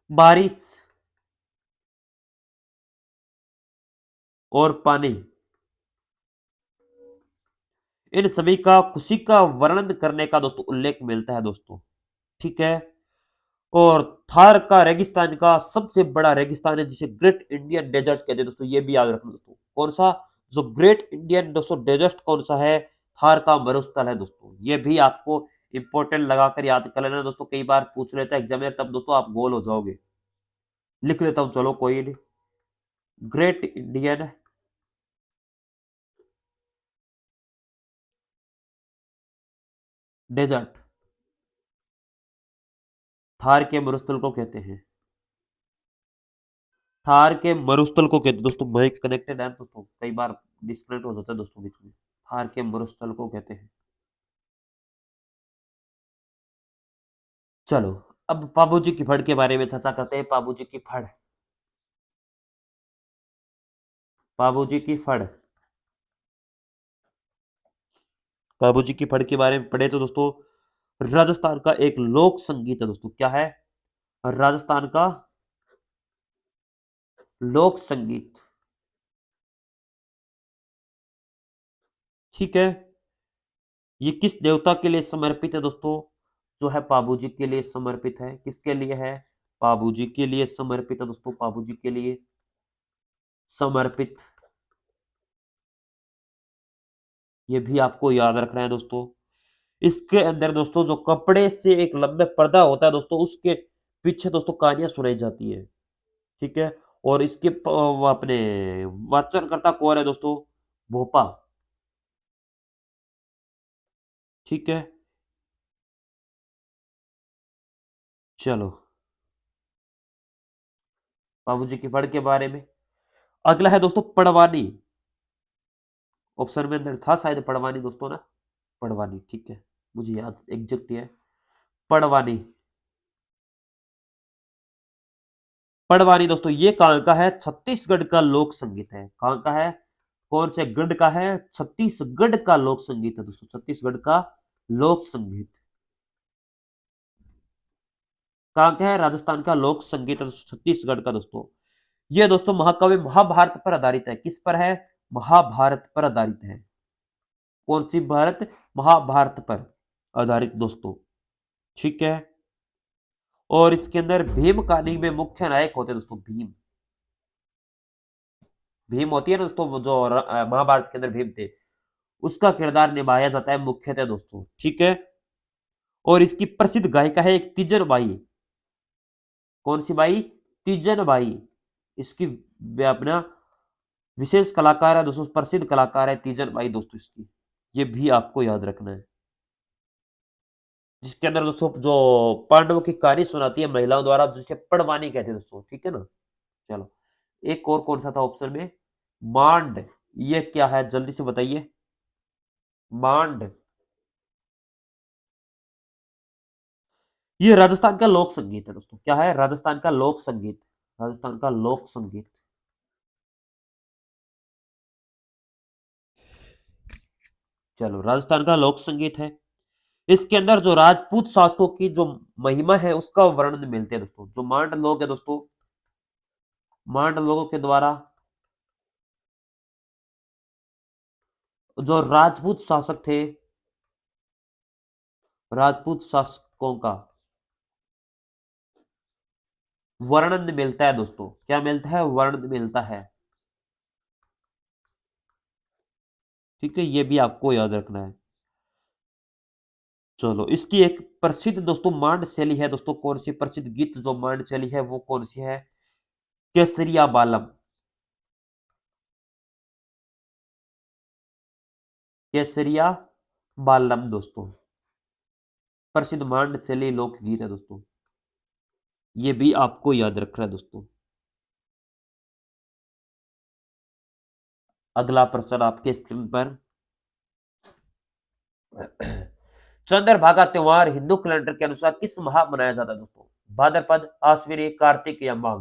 बारिश और पानी, इन सभी का खुशी का वर्णन करने का दोस्तों उल्लेख मिलता है दोस्तों। ठीक है? और थार का रेगिस्तान का सबसे बड़ा रेगिस्तान है जिसे ग्रेट इंडियन डेजर्ट कहते हैं दोस्तों, ये भी याद रखना दोस्तों। कौन-सा? जो ग्रेट इंडियन दोस्तों डेजर्ट कौन-सा है? थार का मरुस्थल है दोस्तों। ये भी आपको इम्पोर्टेंट लगाकर याद कर लेना दोस्तों, कई बार पूछ लेता है एग्ज़ामिनर, तब दोस्तों आप गोल हो जाओगे। लिख लेता हूँ, चलो कोई नहीं। ग्रेट इंडियन डेजर्ट थार के मरुस्थल को कहते हैं। थार के मरुस्थल को कहते हैं दोस्तों, माइक कनेक्टेड है दोस्तों, कई बार डिस्कनेक्ट हो जाता है दोस्तों बीच में। थार के मरुस्थल को कहते हैं। चलो, अब पाबूजी की फड़ के बारे में चर्चा करते हैं। पाबूजी की फड़, पाबूजी की फड़, पाबूजी की फड़ के बारे में पढ़े तो दोस्तों, राजस्थान का एक लोक संगीत है दोस्तों। क्या है? राजस्थान का लोक संगीत, ठीक है? ये किस देवता के लिए समर्पित है दोस्तों? जो है पाबूजी के लिए समर्पित है। किसके लिए है? पाबूजी के लिए समर्पित है दोस्तों, पाबूजी के लिए समर्पित। ये भी आपको याद रखना है दोस्तों। इसके अंदर दोस्तों जो कपड़े से एक लंबे पर्दा होता है दोस्तों, उसके पीछे दोस्तों कहानियाँ सुनाई जाती है, ठीक है? और इसके वो अपने वाचनकर्ता कौन है दोस्तों? भोपा, ठीक है? चलो, बाबूजी की फड़ के बारे में। अगला है दोस्तों पड़वानी। ऑप्शन में अंदर था शायद पड़वानी दोस्तों ना? पड़वानी, ठीक है। मुझे याद एग्ज़ैक्ट है। पड़वानी, पड़वानी दोस्तों ये कहाँ का है? छत्तीसगढ़ का लोक संगीत है। कहाँ का है? कौन से गढ़ का है? छत्तीसगढ़ का लोक संगीत है दोस्तों, छत्तीसगढ़ का लोक संगीत। कहाँ का है? राजस्थान का लोक संगीत है दोस्तों, छत्तीसगढ़ का दोस्तों। ये दोस्तों महाकाव्य महाभारत पर आधारित है। किस पर है? महाभारत पर आधारित है। कौन सी भारत? महाभारत पर आधारित दोस्तों, ठीक है? और इसके अंदर भीम कहानी में मुख्य नायक होते हैं दोस्तों, भीम। भीम होती है ना दोस्तों, वो जो महाभारत के अंदर भीम थे, उसका किरदार निभाया जाता है मुख्यतः दोस्तों, ठीक है? और इसकी प्रसिद्ध गायिका है एक तीजन बाई। कौन सी बाई? तीजन बाई। इसकी अपना विशेष कलाकार है दोस्तों, प्रसिद्ध कलाकार है तीजन बाई दोस्तों इसकी। ये भी आपको याद रखना है। जिसके अंदर दोस्तों जो पांडवों की कहानी सुनाती है महिलाओं द्वारा, जिसे पड़वानी कहते हैं दोस्तों, ठीक है ना? चलो, एक और कौन-सा था ऑप्शन में? मांड, ये क्या है? जल्दी से बताइए। मांड, ये राजस्थान का लोक संगीत है दोस्तों। क्या है? राजस्थान का लोक संगीत। राजस्थान का लोक संगीत। चलो, राजस्थान का लोक संगीत है। इसके अंदर जो राजपूत शासकों की जो महिमा है उसका वर्णन मिलते हैं दोस्तों। जो मांड लोग है दोस्तों, मांड लोगों के द्वारा जो राजपूत शासक थे, राजपूत शासकों का वर्णन मिलता है दोस्तों। क्या मिलता है? वर्णन मिलता है। ठीक है, ये भी आपको याद रखना है। चलो, इसकी एक प्रसिद्ध दोस्तों मांड शैली है दोस्तों। कौन सी प्रसिद्ध गीत जो मांड शैली है वो कौन सी है? केसरिया बालम। केसरिया बालम दोस्तों, प्रसिद्ध मांड शैली लोकगीत है दोस्तों। ये भी आपको याद रखना है दोस्तों। अगला प्रश्न आपके स्क्रीन पर। चंद्रभागा त्योहार हिंदू कैलेंडर के अनुसार किस माह मनाया जाता है दोस्तों? भाद्रपद, आश्विनी, कार्तिक या माघ?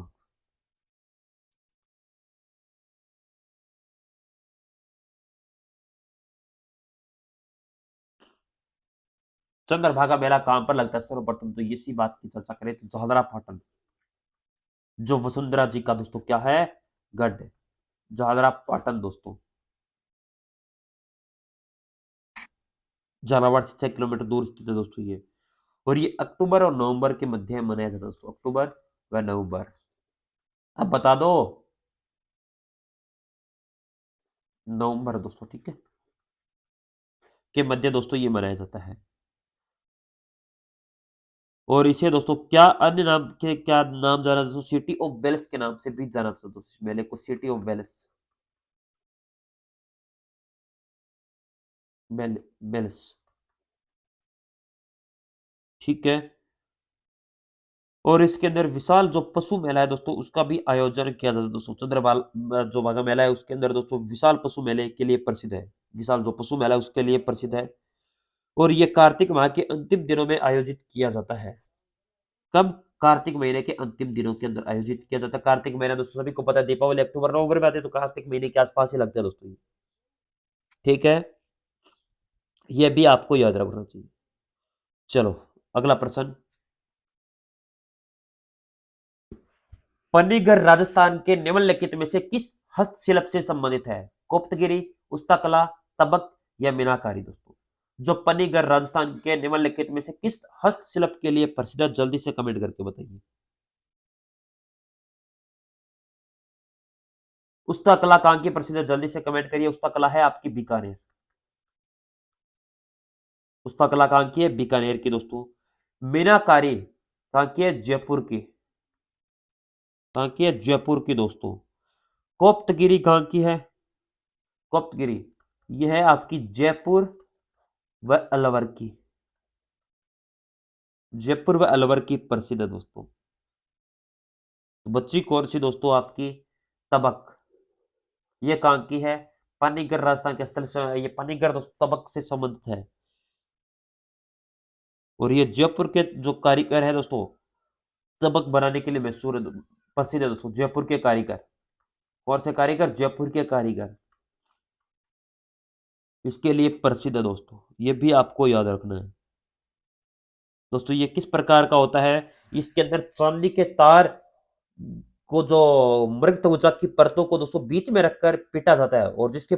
चंद्रभागा मेला कहां पर लगता है? सर्वप्रथम तो इसी बात की चर्चा करें तो झालरा पाटन, जो वसुंधरा जी का दोस्तों क्या है? गढ़। झालरा पाटन दोस्तों, झालावाड़ से 6 किलोमीटर दूर स्थित है दोस्तों ये। और ये अक्टूबर और नवंबर के मध्य में मनाया जाता है दोस्तों। अक्टूबर व नवंबर। अब बता दो। नवंबर दोस्तों, ठीक है, के मध्य दोस्तों ये मनाया जाता है। और इसे दोस्तों क्या अन्य नाम के क्या नाम जाना दोस्तों? सिटी ऑफ वेल्स के नाम से भी जाना जाता है दोस्तों। इस मेले को सिटी ऑफ वेल्स, वेल्स, ठीक है। और इसके अंदर विशाल जो पशु मेला है दोस्तों उसका भी आयोजन किया जाता है दोस्तों। चंद्रबाल जो भागा मेला है उसके अंदर दोस्तों विशाल पशु मेले के लिए प्रसिद्ध है। विशाल जो पशु मेला है उसके लिए प्रसिद्ध है। और ये कार्तिक माह के अंतिम दिनों में आयोजित किया जाता है। कब? कार्तिक महीने के अंतिम दिनों के अंदर आयोजित किया जाता है। कार्तिक महीना दोस्तों सभी को पता है दीपावली अक्टूबर नवंबर में आती है, तो कार्तिक महीने के आसपास ही लगता है दोस्तों ये। ठीक है, ये भी आपको याद रखना चाहिए। चलो, अगला प्रश्न। पन्नीगर राजस्थान के निम्नलिखित में से किस हस्तशिल्प से संबंधित है? गुप्तगिरी, उस्ताकला, तबक या मीनाकारी दोस्तों? जो पन्नीगर राजस्थान के निम्नलिखित में से किस हस्तशिल्प के लिए प्रसिद्ध है? जल्दी से कमेंट करके बताइए। उस्ताकला कहां की प्रसिद्ध है? जल्दी से कमेंट करिए। उस्ताकला है आपकी बीकानेर। उस्ताकला कहां की है? बीकानेर की दोस्तों। मीनाकारी कहां की है? जयपुर की। कहां की है? जयपुर की दोस्तों। कोप्तगिरी कहां की है? कोप्तगिरी यह है आपकी जयपुर व अलवर की। जयपुर व अलवर की प्रसिद्ध है दोस्तों। तो बच्ची कौन सी दोस्तों आपकी? तबक। ये कहां की है? पानीगर राजस्थान के स्थल से ये पानीगर दोस्तों तबक से संबंधित है। और ये जयपुर के जो कारीगर है दोस्तों तबक बनाने के लिए मशहूर है, प्रसिद्ध है दोस्तों। जयपुर के कारीगर। कौन से कारीगर? जयपुर के कारीगर इसके लिए प्रसिद्ध है दोस्तों। ये भी आपको याद रखना है दोस्तों। ये किस प्रकार का होता है? इसके अंदर चांदी के तार को जो मृग त्वचा की परतों को दोस्तों बीच में रखकर पीटा जाता है, और जिसके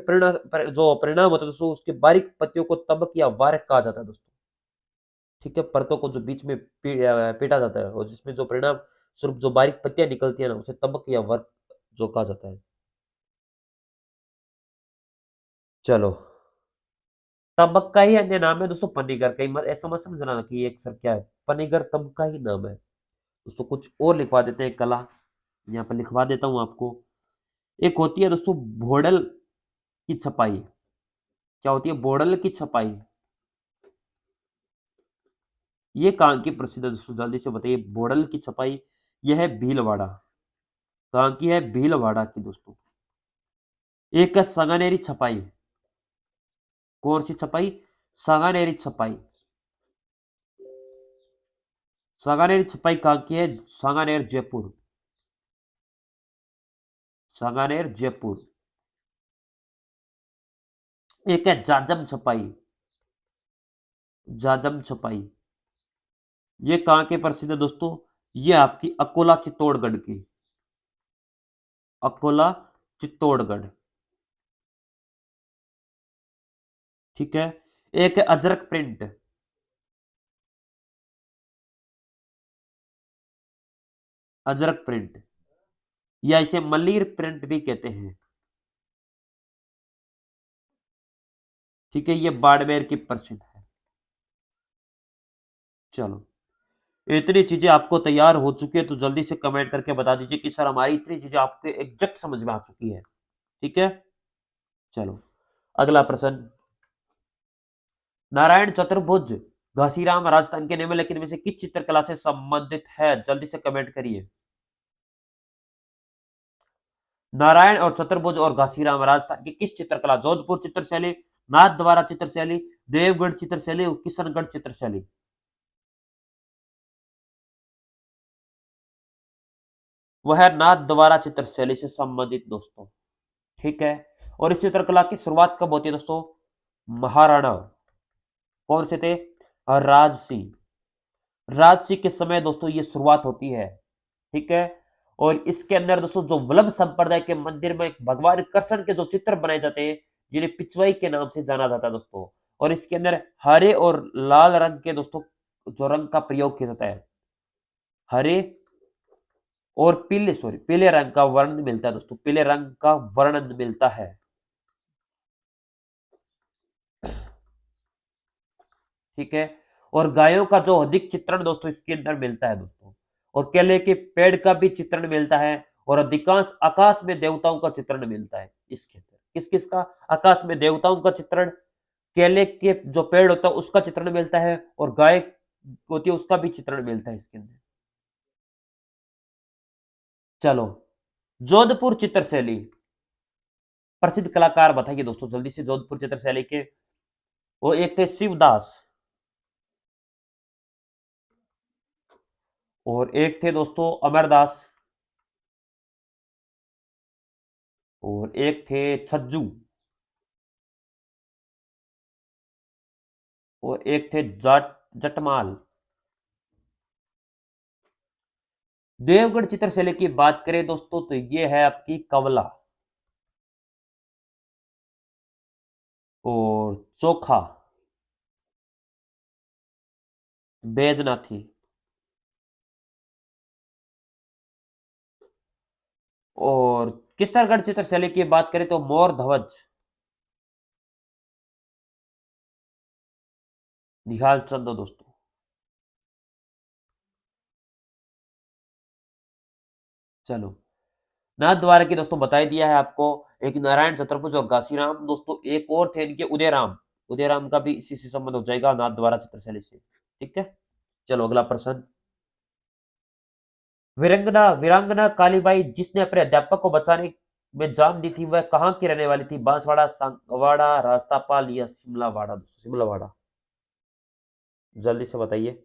जो परिणाम होता है दोस्तों उसके बारीक पत्तियों को तबक या वारक कहा जाता है दोस्तों। ठीक है, परतों को जो बीच में पीटा जाता है और जिसमें जो परिणाम स्वरूप जो बारीक पत्तियां निकलती है ना उसे तबक या वर्क जो कहा जाता है। चलो, तबक का ही अन्य नाम है दोस्तों पन्नीगर। कहीं मत ऐसा मत समझना कि ये अक्सर क्या है, पन्नीगर तब का ही नाम है दोस्तों। कुछ और लिखवा देते हैं कला, यहाँ पर लिखवा देता हूं आपको। एक होती है दोस्तों भोडल की छपाई। क्या होती है? बोडल की छपाई। ये कहाँ की प्रसिद्ध है दोस्तों? जल्दी से बताइए। बोडल की छपाई यह है भीलवाड़ा। कहाँ की है? भीलवाड़ा की दोस्तों। एक है सांगानेरी छपाई। कौन सी छपाई? सांगानेरी छपाई। सांगानेरी छपाई कहाँ की है? सांगानेर जयपुर। सांगानेर जयपुर। एक है जाजम छपाई। जाजम छपाई। ये कहाँ के प्रसिद्ध है दोस्तों? ये आपकी अकोला चित्तौड़गढ़ की। अकोला चित्तौड़गढ़। ठीक है। एक है अजरक प्रिंट। अजरक प्रिंट या इसे मलीर प्रिंट भी कहते हैं। ठीक है, ये बाड़मेर की प्रसिद्ध है। चलो, इतनी चीजें आपको तैयार हो चुकी है तो जल्दी से कमेंट करके बता दीजिए कि सर हमारी इतनी चीजें आपके एग्जैक्ट समझ में आ चुकी है। ठीक है। चलो, अगला प्रश्न। नारायण चतुर्भुज घासीराम राजस्थान के निम्नलिखित में से किस चित्रकला से संबंधित है? जल्दी से कमेंट करिए। नारायण और चतुर्भुज और घासीराम राजस्थान की किस चित्रकला? जोधपुर चित्रशैली, नाथ द्वारा चित्रशैली, देवगढ़ चित्रशैली और किशनगढ़ चित्रशैली। वह नाथ द्वारा चित्रशैली से संबंधित दोस्तों। ठीक है। और इस चित्रकला की शुरुआत कब होती है दोस्तों? महाराणा कौन से थे? राज सिंह। राजसी के समय दोस्तों ये शुरुआत होती है। ठीक है। और इसके अंदर दोस्तों जो वल्लभ संप्रदाय के मंदिर में भगवान कृष्ण के जो चित्र बनाए जाते हैं, जिन्हें पिचवाई के नाम से जाना जाता है दोस्तों। और इसके अंदर हरे और लाल रंग के दोस्तों जो रंग का प्रयोग किया जाता है, हरे और पीले, सॉरी, पीले रंग का वर्ण मिलता है दोस्तों, पीले रंग का वर्णन मिलता है। ठीक है। और गायों का जो अधिक चित्रण दोस्तों इसके अंदर मिलता है दोस्तों। और केले के पेड़ का भी चित्रण मिलता है। और अधिकांश आकाश में देवताओं का चित्रण मिलता है इसके अंदर। किस किस का? आकाश में देवताओं का चित्रण, केले के जो पेड़ होता है उसका चित्रण मिलता है, और गाय होती है उसका भी चित्रण मिलता है इसके अंदर। चलो, जोधपुर चित्रशैली प्रसिद्ध कलाकार बताइए दोस्तों जल्दी से, जोधपुर चित्रशैली के। वो एक थे शिवदास, और एक थे दोस्तों अमरदास, और एक थे छज्जू, और एक थे जट जटमाल। देवगढ़ चित्रशैली की बात करें दोस्तों तो ये है आपकी कवला, और चोखा, बैजनाथी, और किशनगढ़ चित्रशैली की बात करें तो मोर ध्वज, निहाल चंद दोस्तों। चलो, नाथ द्वारा की दोस्तों बता ही दिया है आपको। एक नारायण चतुर्भुज और घासीराम दोस्तों, एक और थे इनके उदयराम। उदयराम का भी इसी से संबंध हो जाएगा नाथ द्वारा चित्रशैली से। ठीक है। चलो, अगला प्रश्न। वीरांगना कालीबाई जिसने अपने अध्यापक को बचाने में जान दी थी, वह कहाँ की रहने वाली थी? बांसवाड़ा, सांगवाड़ा, रास्तापाल या शिमलावाड़ा? शिमलावाड़ा, जल्दी से बताइए।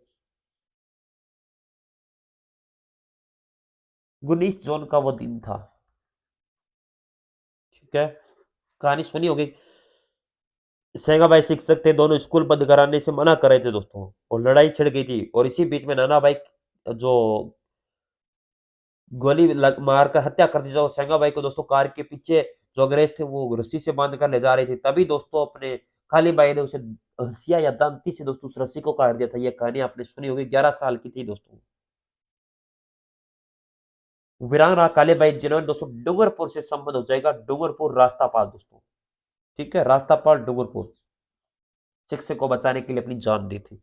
19 जून का वो दिन था। ठीक है। कहानी सुनी होगी। सेंगाबाई शिक्षक थे, दोनों स्कूल बंद कराने से मना कर रहे थे दोस्तों, और लड़ाई छिड़ गई थी। और इसी बीच में नाना भाई जो मारकर हत्या कर दी, जो सेंगाबाई को दोस्तों कार के पीछे जो अंग्रेज थे वो रस्सी से बांध कर ले जा रहे थे, तभी दोस्तों अपने काली बाई ने उसे हंसिया या दांती से दोस्तों उस रस्सी को काट दिया था। ये कहानी आपने सुनी होगी, 11 साल की थी दोस्तों। वीरांगना कालीबाई जिन्होंने दोस्तों डूंगरपुर से संबंध हो जाएगा, डूंगरपुर रास्तापाल दोस्तों। ठीक है, रास्तापाल डूंगरपुर शिक्षक को बचाने के लिए अपनी जान दी थी।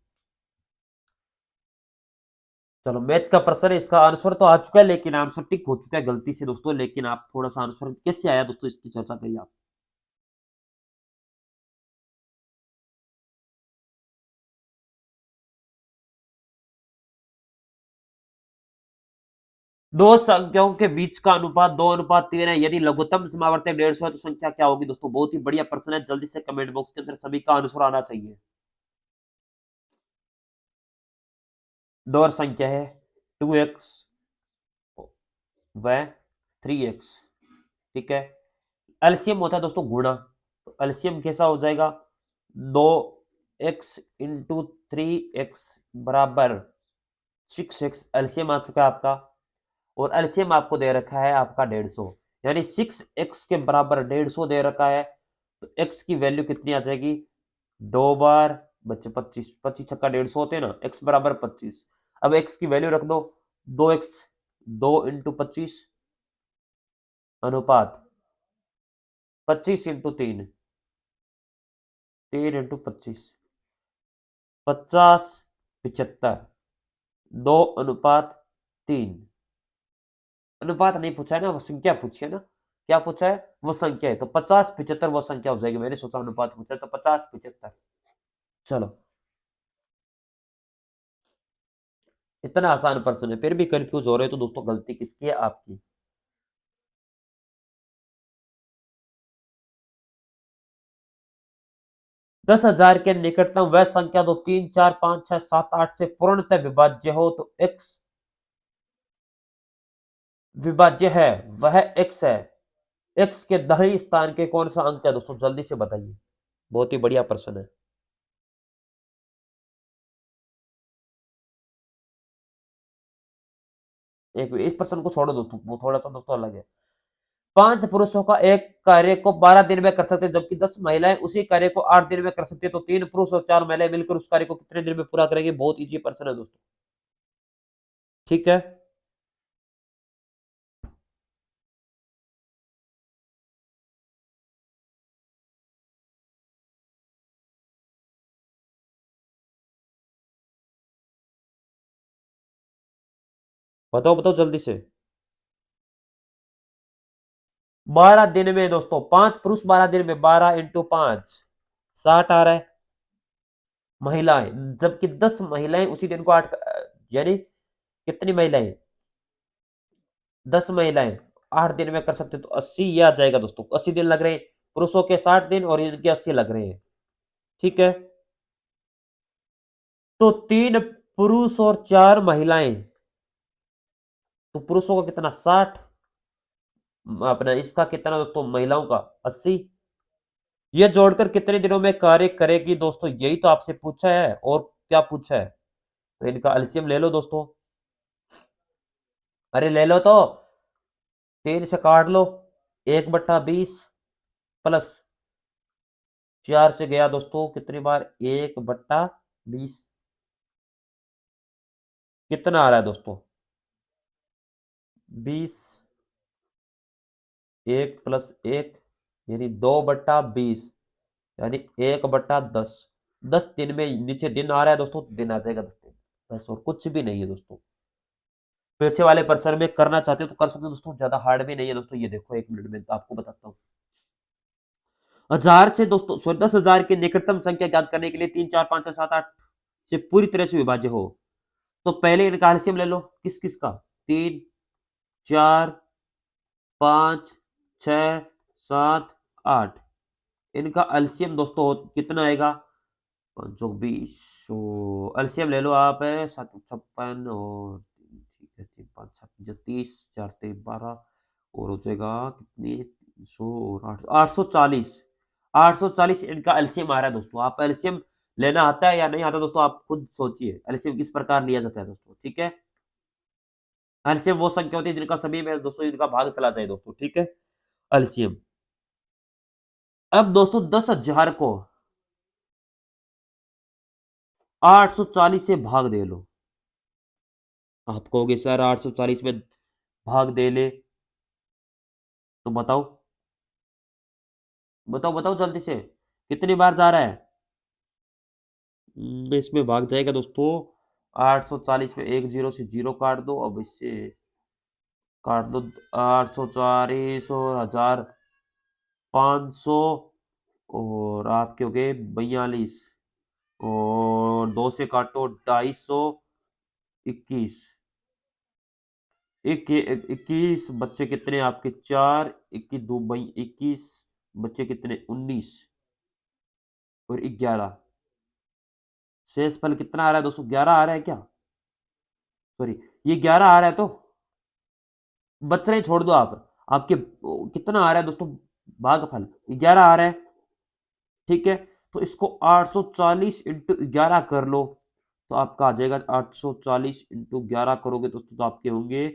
चलो, मैथ का प्रश्न है, इसका आंसर तो आ चुका है, लेकिन आंसर टिक हो चुका है गलती से दोस्तों। लेकिन आप थोड़ा सा आंसर कैसे आया दोस्तों इसकी चर्चा करिए आप। दो संख्याओं के बीच का अनुपात 2:3 है, यदि लघुत्तम समावर्तक 150 है तो संख्या क्या होगी दोस्तों? बहुत ही बढ़िया प्रश्न है, जल्दी से कमेंट बॉक्स के अंदर सभी का आंसर आना चाहिए। दो और संख्या है 2x व 3x। ठीक है। एलसीएम होता है दोस्तों गुणा, तो एलसीएम कैसा हो जाएगा? 2 एक्स इंटू 3x बराबर 6x, एलसीएम आ चुका है आपका, और एलसीएम आपको दे रखा है आपका 150, यानी 6x के बराबर 150 दे रखा है, तो x की वैल्यू कितनी आ जाएगी? 2 बार बच्चे 25, 25 छक्का 150 होते हैं ना, x बराबर 25। अब x की वैल्यू रख दो, 2x, 2 इंटू 25 अनुपात 25 इंटू 3, 3 इंटू 25, 50, 75, 2:3। अनुपात नहीं पूछा है ना, वो संख्या पूछी है ना। क्या पूछा है? वो संख्या है, तो 50-75 वो संख्या हो जाएगी। मैंने सोचा अनुपात पूछा है, तो 50-75। चलो, इतना आसान प्रश्न है, फिर भी कंफ्यूज हो रहे हो तो दोस्तों गलती किसकी है? आपकी। 10,000 के निकटतम वह संख्या दो 3, 4, 5, 6, 7, 8 से पूर्णतः विभाज्य हो, तो x विभाज्य है, वह x है। x के दाहिने स्थान के कौन सा अंक है दोस्तों? जल्दी से बताइए। बहुत ही बढ़िया प्रश्न है। एक इस प्रश्न को छोड़ो दोस्तों, वो थोड़ा सा दोस्तों अलग है। 5 पुरुषों का एक कार्य को 12 दिन में कर सकते हैं, जबकि 10 महिलाएं उसी कार्य को 8 दिन में कर सकती है, तो 3 पुरुष और 4 महिलाएं मिलकर उस कार्य को कितने दिन में पूरा करेंगे? बहुत इजी प्रश्न है दोस्तों। ठीक है, बताओ बताओ जल्दी से। 12 दिन में दोस्तों, 5 पुरुष 12 दिन में, 12 इंटू 5 60 आ रहा है, महिलाएं, जबकि 10 महिलाएं उसी दिन को 8, यानी कितनी महिलाएं? 10 महिलाएं 8 दिन में कर सकते, तो 80 ये आ जाएगा दोस्तों। 80 दिन लग रहे हैं, पुरुषों के 60 दिन और इनके 80 लग रहे हैं। ठीक है, तो 3 पुरुष और 4 महिलाएं, तो पुरुषों का कितना? 60, अपना इसका कितना दोस्तों? महिलाओं का 80। ये जोड़कर कितने दिनों में कार्य करेगी दोस्तों? यही तो आपसे पूछा है, और क्या पूछा है? तो इनका एलसीएम ले लो दोस्तों। अरे ले लो तो, 3 से काट लो, 1/20 प्लस 4 से गया दोस्तों कितनी बार? 1/20, कितना आ रहा है दोस्तों? 20, 1 प्लस 1, यानी 2/20, यानी 1/10। 10 दिन में नीचे दिन आ रहा है दोस्तों, दिन आ जाएगा 10 दिन, बस और कुछ भी नहीं है दोस्तों। पीछे वाले प्रश्न में करना चाहते हो तो कर सकते हो दोस्तों, ज्यादा हार्ड भी नहीं है दोस्तों। ये देखो 1 मिनट में आपको बताता हूँ। 1000 से दोस्तों, सॉरी 10,000 की निकटतम संख्या ज्ञात करने के लिए 3, 4, 5, 6, 7, 8 से पूरी तरह से विभाज्य हो, तो पहले इनका एलसीएम ले लो। किस किस का? 3, 4, 5, 6, 7, 8, इनका एलसीएम दोस्तों कितना आएगा? 520। तो एलसीएम ले लो आप, है 756, और ठीक है 3, 5, 7, 30, 4, 3, 12, और हो जाएगा कितनी? 300 और 8, 840। 840 इनका एलसीएम आ रहा है दोस्तों। आप एलसीएम लेना आता है या नहीं आता दोस्तों? आप खुद सोचिए एलसीएम किस प्रकार लिया जाता है दोस्तों। ठीक है, एलसीएम वो संख्या होती है जिनका सभी में दोस्तों इनका भाग चला जाए दोस्तों। ठीक है, एलसीएम। अब दोस्तों 10,000 को 840 से भाग दे लो। आप कहोगे सर 840 में भाग दे ले, तो बताओ, बताओ बताओ जल्दी से, कितनी बार जा रहा है? इसमें भाग जाएगा दोस्तों। 840 में एक जीरो से जीरो काट दो, अब इससे काट दो। 840 और 1500, और आपके हो गए 42, और 2 से काटो 250, 21, 21 बच्चे कितने आपके? 4, 21 2 बई 21, बच्चे कितने? 19 और 11। शेषफल कितना आ रहा है दोस्तों? 11 आ रहा है क्या? सॉरी, ये 11 आ रहा है, तो बच रहे छोड़ दो आप। आपके कितना आ रहा है दोस्तों? भागफल 11 आ रहा है। ठीक है, तो इसको 840 इंटू 11 कर लो, तो आपका आ जाएगा 840 इंटू 11 करोगे दोस्तों, तो आपके होंगे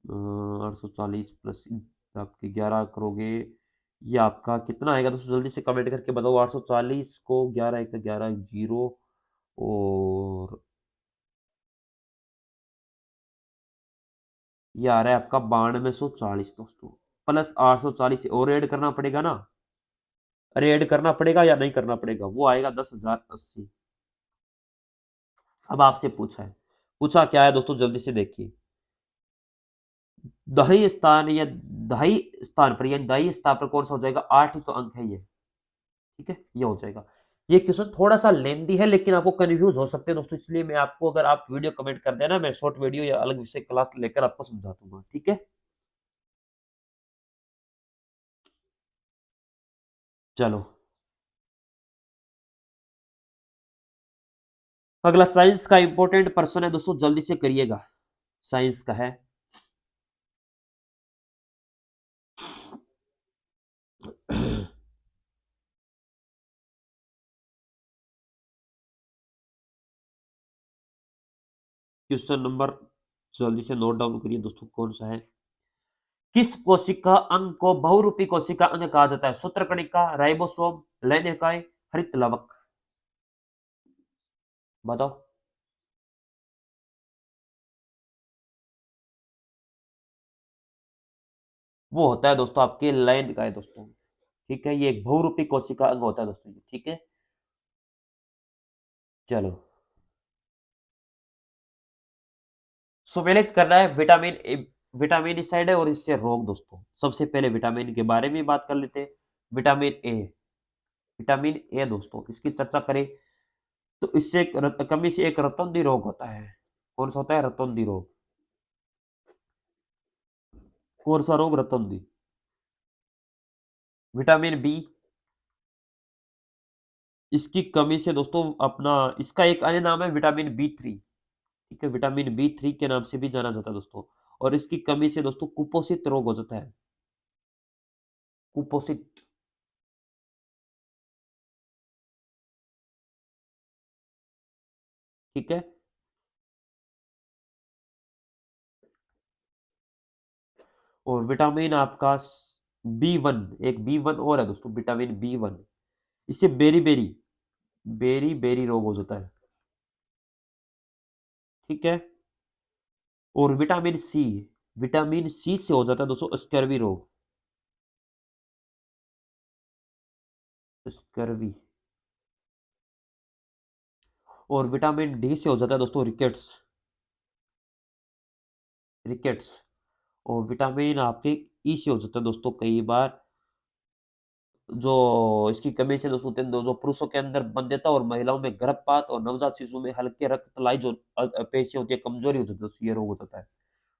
840 प्लस आपके 11 करोगे, ये आपका कितना आएगा दोस्तों? जल्दी से कमेंट करके बताओ। 840 को 11 एक 11 जीरो, और ये आ रहा है आपका 9240 दोस्तों, प्लस 840 और ऐड करना पड़ेगा ना। अरे ऐड करना पड़ेगा या नहीं करना पड़ेगा? वो आएगा 10,080। अब आपसे पूछा क्या है दोस्तों? जल्दी से देखिए। दही स्थान या दही स्थान पर, या दही स्थान पर कौन सा हो जाएगा? 8 ही तो अंक है ये। ठीक है, ये हो जाएगा। ये क्वेश्चन थोड़ा-सा लेंथी है, लेकिन आपको कन्फ्यूज़ हो सकते हैं दोस्तों, इसलिए मैं आपको, अगर आप वीडियो कमेंट कर देना, मैं शॉर्ट वीडियो या अलग विषय क्लास लेकर आपको समझा दूँगा, ठीक है? चलो, अगला साइंस का इम्पोर्टेंट पर्सन है दोस्तों, जल्दी से करिएगा। साइंस का है। क्वेश्चन नंबर, जल्दी से नोट डाउन करिए दोस्तों, कौन-सा है? किस कोशिका अंग को बहुरूपी कोशिका अंग कहा जाता है? सूत्रकणिका, राइबोसोम, लैंगिकाय, हरित लवक? बताओ। वो होता है दोस्तों आपके लैंगिकाय दोस्तों, ठीक है? ये एक बहुरूपी कोशिका अंग होता है दोस्तों ये, ठीक है? चलो, सुमेलित करना है विटामिन ए, विटामिनिसाइड है और इससे रोग दोस्तों। सबसे पहले विटामिन के बारे में बात कर लेते हैं। विटामिन ए, विटामिन ए दोस्तों, इसकी चर्चा करें तो इससे एक कमी से एक रतौंधी रोग होता है। कौन सा होता है? रतौंधी रोग। कौन सा रोग? रतौंधी। विटामिन बी, इसकी कमी से दोस्तों अपना, इसका एक अन्य नाम है विटामिन बी थ्री। ठीक है, विटामिन बी थ्री के नाम से भी जाना जाता है दोस्तों। और इसकी कमी से दोस्तों कुपोषित रोग हो जाता है। कुपोषित, ठीक है। और विटामिन आपका बी वन, एक बी वन और है दोस्तों, विटामिन बी वन, इससे बेरी बेरी, बेरी बेरी रोग हो जाता है। ठीक है। और विटामिन सी से हो जाता है दोस्तों स्कर्वी रोग, स्कर्वी। और विटामिन डी से हो जाता है दोस्तों रिकेट्स, रिकेट्स। और विटामिन आपके ई से हो जाता है दोस्तों कई बार, जो इसकी कमी से दोस्तों जो पुरुषों के अंदर बंध्यता और महिलाओं में गर्भपात और नवजात शिशु में हल्के रक्तलाई जो पेशियाँ होती है, कमजोरी हो जाती है दोस्तों, ये रोग हो जाता है।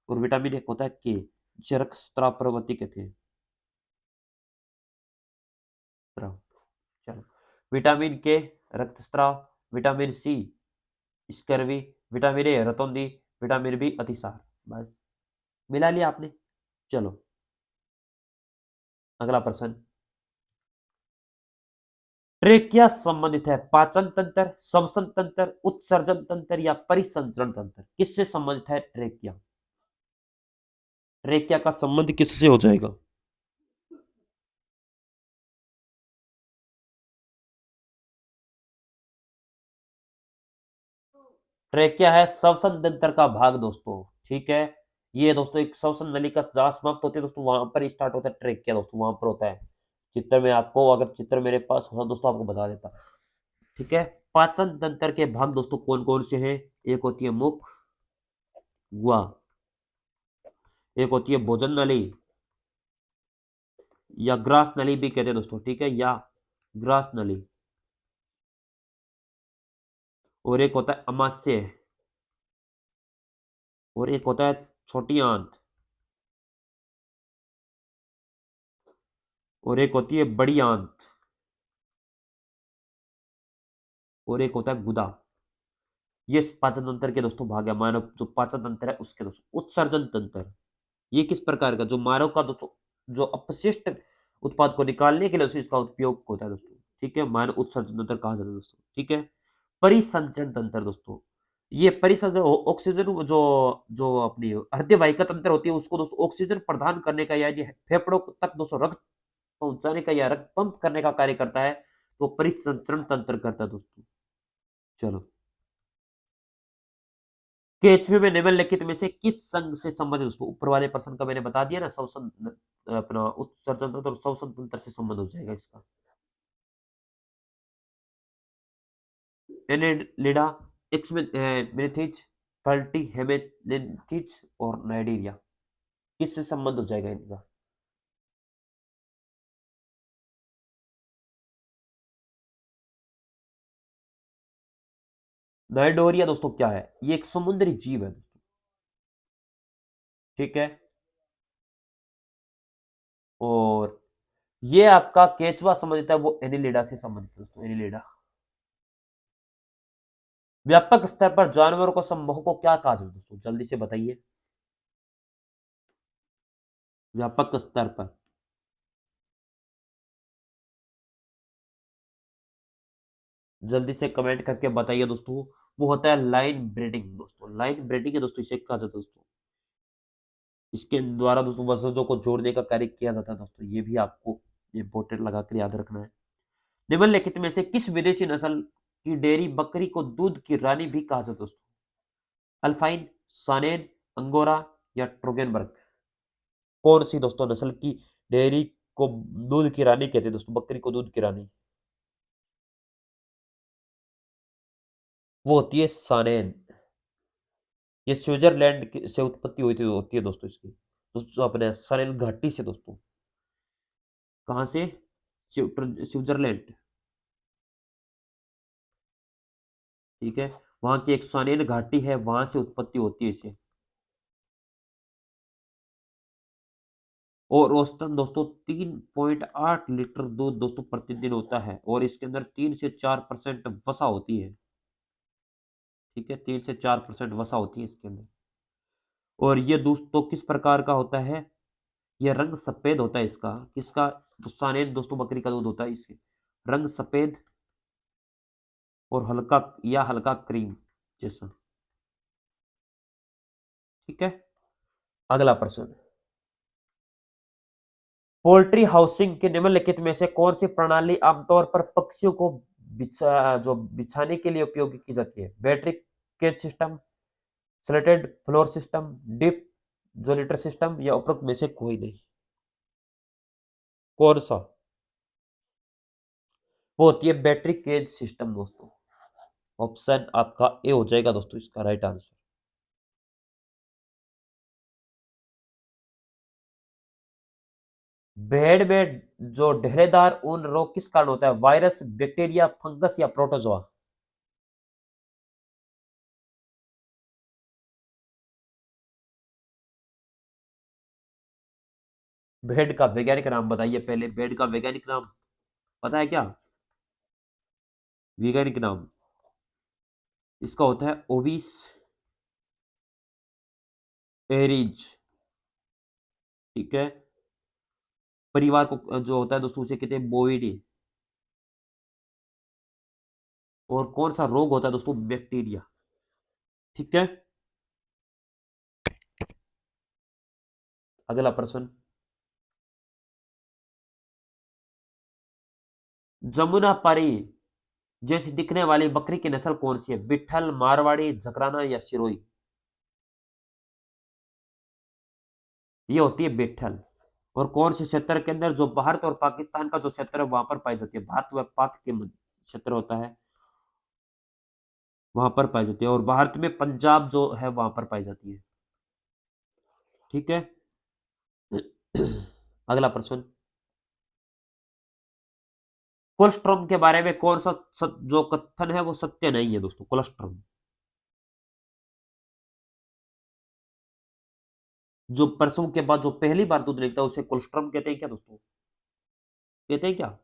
और विटामिन एक होता है के, जिसे रक्तस्राव प्रवृत्ति कहते हैं। स्राव, चलो। विटामिन के, रक्तस्राव। विटामिन सी, स्कर्वी। विटामिन ए, रतौंधी। विटामिन बी, अतिसार। बस, मिला लिया आपने। चलो, अगला प्रश्न। ट्रेकिया संबंधित है पाचन तंत्र, श्वसन तंत्र, उत्सर्जन तंत्र या परिसंचरण तंत्र? किससे संबंधित है ट्रेकिया? ट्रेकिया का संबंध किससे हो जाएगा? ट्रेकिया है श्वसन तंत्र का भाग दोस्तों, ठीक है। ये दोस्तों एक श्वसन नलिका जहां समाप्त होती है दोस्तों, वहां पर स्टार्ट होता है ट्रेकिया दोस्तों, वहां पर होता है। चित्र में आपको, अगर चित्र मेरे पास होता दोस्तों आपको बता देता। ठीक है। पाचन तंत्र के भाग दोस्तों कौन कौन से हैं? एक होती है मुख, गुहा। एक होती है भोजन नली, या ग्रास नली भी कहते हैं दोस्तों, ठीक है, या ग्रास नली। और एक होता है अमाशय, और एक होता है छोटी आंत, और एक होती है बड़ी आंत, और एक होता है गुदा। ये पाचन तंत्र के दोस्तों भाग है, मानव जो पाचन तंत्र है उसके दोस्तों। उत्सर्जन तंत्र, ये किस प्रकार का, जो मानव का दोस्तों, जो अपशिष्ट उत्पाद को निकालने के लिए उसे इसका उपयोग होता है दोस्तों, ठीक है, मान उत्सर्जन तंत्र कहा जाता है दोस्तों, ठीक है। परिसंचरण तंत्र दोस्तों, ये परिसंचरण ऑक्सीजन जो जो अपनी हृदय वाहिका तंत्र होती है उसको दोस्तों ऑक्सीजन प्रदान करने का यानी फेफड़ों तक दोस्तों रक्त पहुंचाने का या रक्त पंप करने का कार्य करता है, तो परिसंचरण तंत्र करता है दोस्तों। चलो, केचुए में निम्नलिखित में से किस संघ से संबंधित दोस्तों, ऊपर वाले प्रश्न का मैंने बता दिया ना, श्वसन अपना उत्सर्जन तंत्र और श्वसन तंत्र से संबंध हो जाएगा इसका। एनेलिडा, एक्समेंथिस, पल्टी, हेमेनिथिस और नाइडीरिया, किससे संबंध हो जाएगा इनका? नाइडोरिया दोस्तों क्या है? ये एक समुद्री जीव है दोस्तों, ठीक है। और ये आपका केचुआ संबंधित है, वो एनिलिडा से संबंधित है दोस्तों, एनिलिडा। व्यापक स्तर पर जानवरों को समूह को क्या कहा जाता है दोस्तों, जल्दी से बताइए। व्यापक स्तर पर जल्दी से कमेंट करके बताइए दोस्तों। वो होता है लाइन ब्रीडिंग दोस्तों, लाइन ब्रीडिंग है दोस्तों, इसे कहा जाता है दोस्तों। इसके द्वारा दोस्तों वंशजों को जोड़ने का कार्य किया जाता है दोस्तों, ये भी आपको इंपॉर्टेंट लगा कर याद रखना है। निम्नलिखित में से किस विदेशी नस्ल की डेयरी बकरी को दूध की रानी भी कहा जाता है दोस्तों? अल्पाइन, सानेन, अंगोरा या ट्रोगेनबर्ग? कौन सी दोस्तों नस्ल की डेयरी को दूध की रानी कहते हैं दोस्तों, बकरी को दूध की रानी? वो होती है सानेन। ये स्विट्जरलैंड से उत्पत्ति हुई थी, होती है दोस्तों इसकी, दोस्तों अपने सानेन घाटी से दोस्तों। कहाँ से? स्विट्जरलैंड, ठीक है। वहां की एक सानेन घाटी है, वहां से उत्पत्ति होती है इसे। और औसतन दोस्तों 3.8 लीटर दूध दोस्तों प्रतिदिन होता है, और इसके अंदर 3 से 4% वसा होती है, ठीक है। 3 से 4% वसा होती है इसके अंदर। और ये दोस्तों किस प्रकार का होता है? ये रंग सफेद होता है इसका, किसका? तो सानेन दोस्तों बकरी का दूध होता है, इसके रंग सफेद और हल्का या हल्का क्रीम जैसा, ठीक है। अगला प्रश्न, पोल्ट्री हाउसिंग के निम्नलिखित में से कौन सी प्रणाली आमतौर पर पक्षियों को बिछाने के लिए उपयोग की जाती है? Battery cage system, slatted floor system, deep litter system या उपरोक्त में से कोई नहीं? कौन सा? वो होती है बैटरी केज सिस्टम दोस्तों। ऑप्शन आपका ए हो जाएगा दोस्तों इसका राइट आंसर। भेड़ में जो ढेलेदार ऊन रोग किस कारण होता है? वायरस, बैक्टीरिया, फंगस या प्रोटोजोआ? भेड़ का वैज्ञानिक नाम बताइए पहले, भेड़ का वैज्ञानिक नाम पता है क्या? वैज्ञानिक नाम इसका होता है ओविस एरिज, ठीक है। परिवार को जो होता है दोस्तों उसे कहते हैं बोविडी। और कौन सा रोग होता है दोस्तों? बैक्टीरिया, ठीक है। अगला प्रश्न, जमुना पारी जैसी दिखने वाली बकरी की नस्ल कौन सी है? बिट्ठल, मारवाड़ी, जकराना या सिरोही? ये होती है बिट्ठल। और कौन से क्षेत्र के अंदर, जो भारत और पाकिस्तान का जो क्षेत्र है वहां पर पाई जाती है, भारत व पाक के मध्य क्षेत्र होता है, वहां पर पाई जाती है। और भारत में पंजाब जो है वहां पर पाई जाती है, ठीक है। अगला प्रश्न, कोलेस्ट्रॉम के बारे में कौन सा जो कथन है वो सत्य नहीं है दोस्तों? कोलेस्ट्रॉम, जो प्रसव के बाद जो पहली बार दूध निकलता है उसे कोलेस्ट्रॉम कहते हैं क्या दोस्तों? कहते हैं क्या?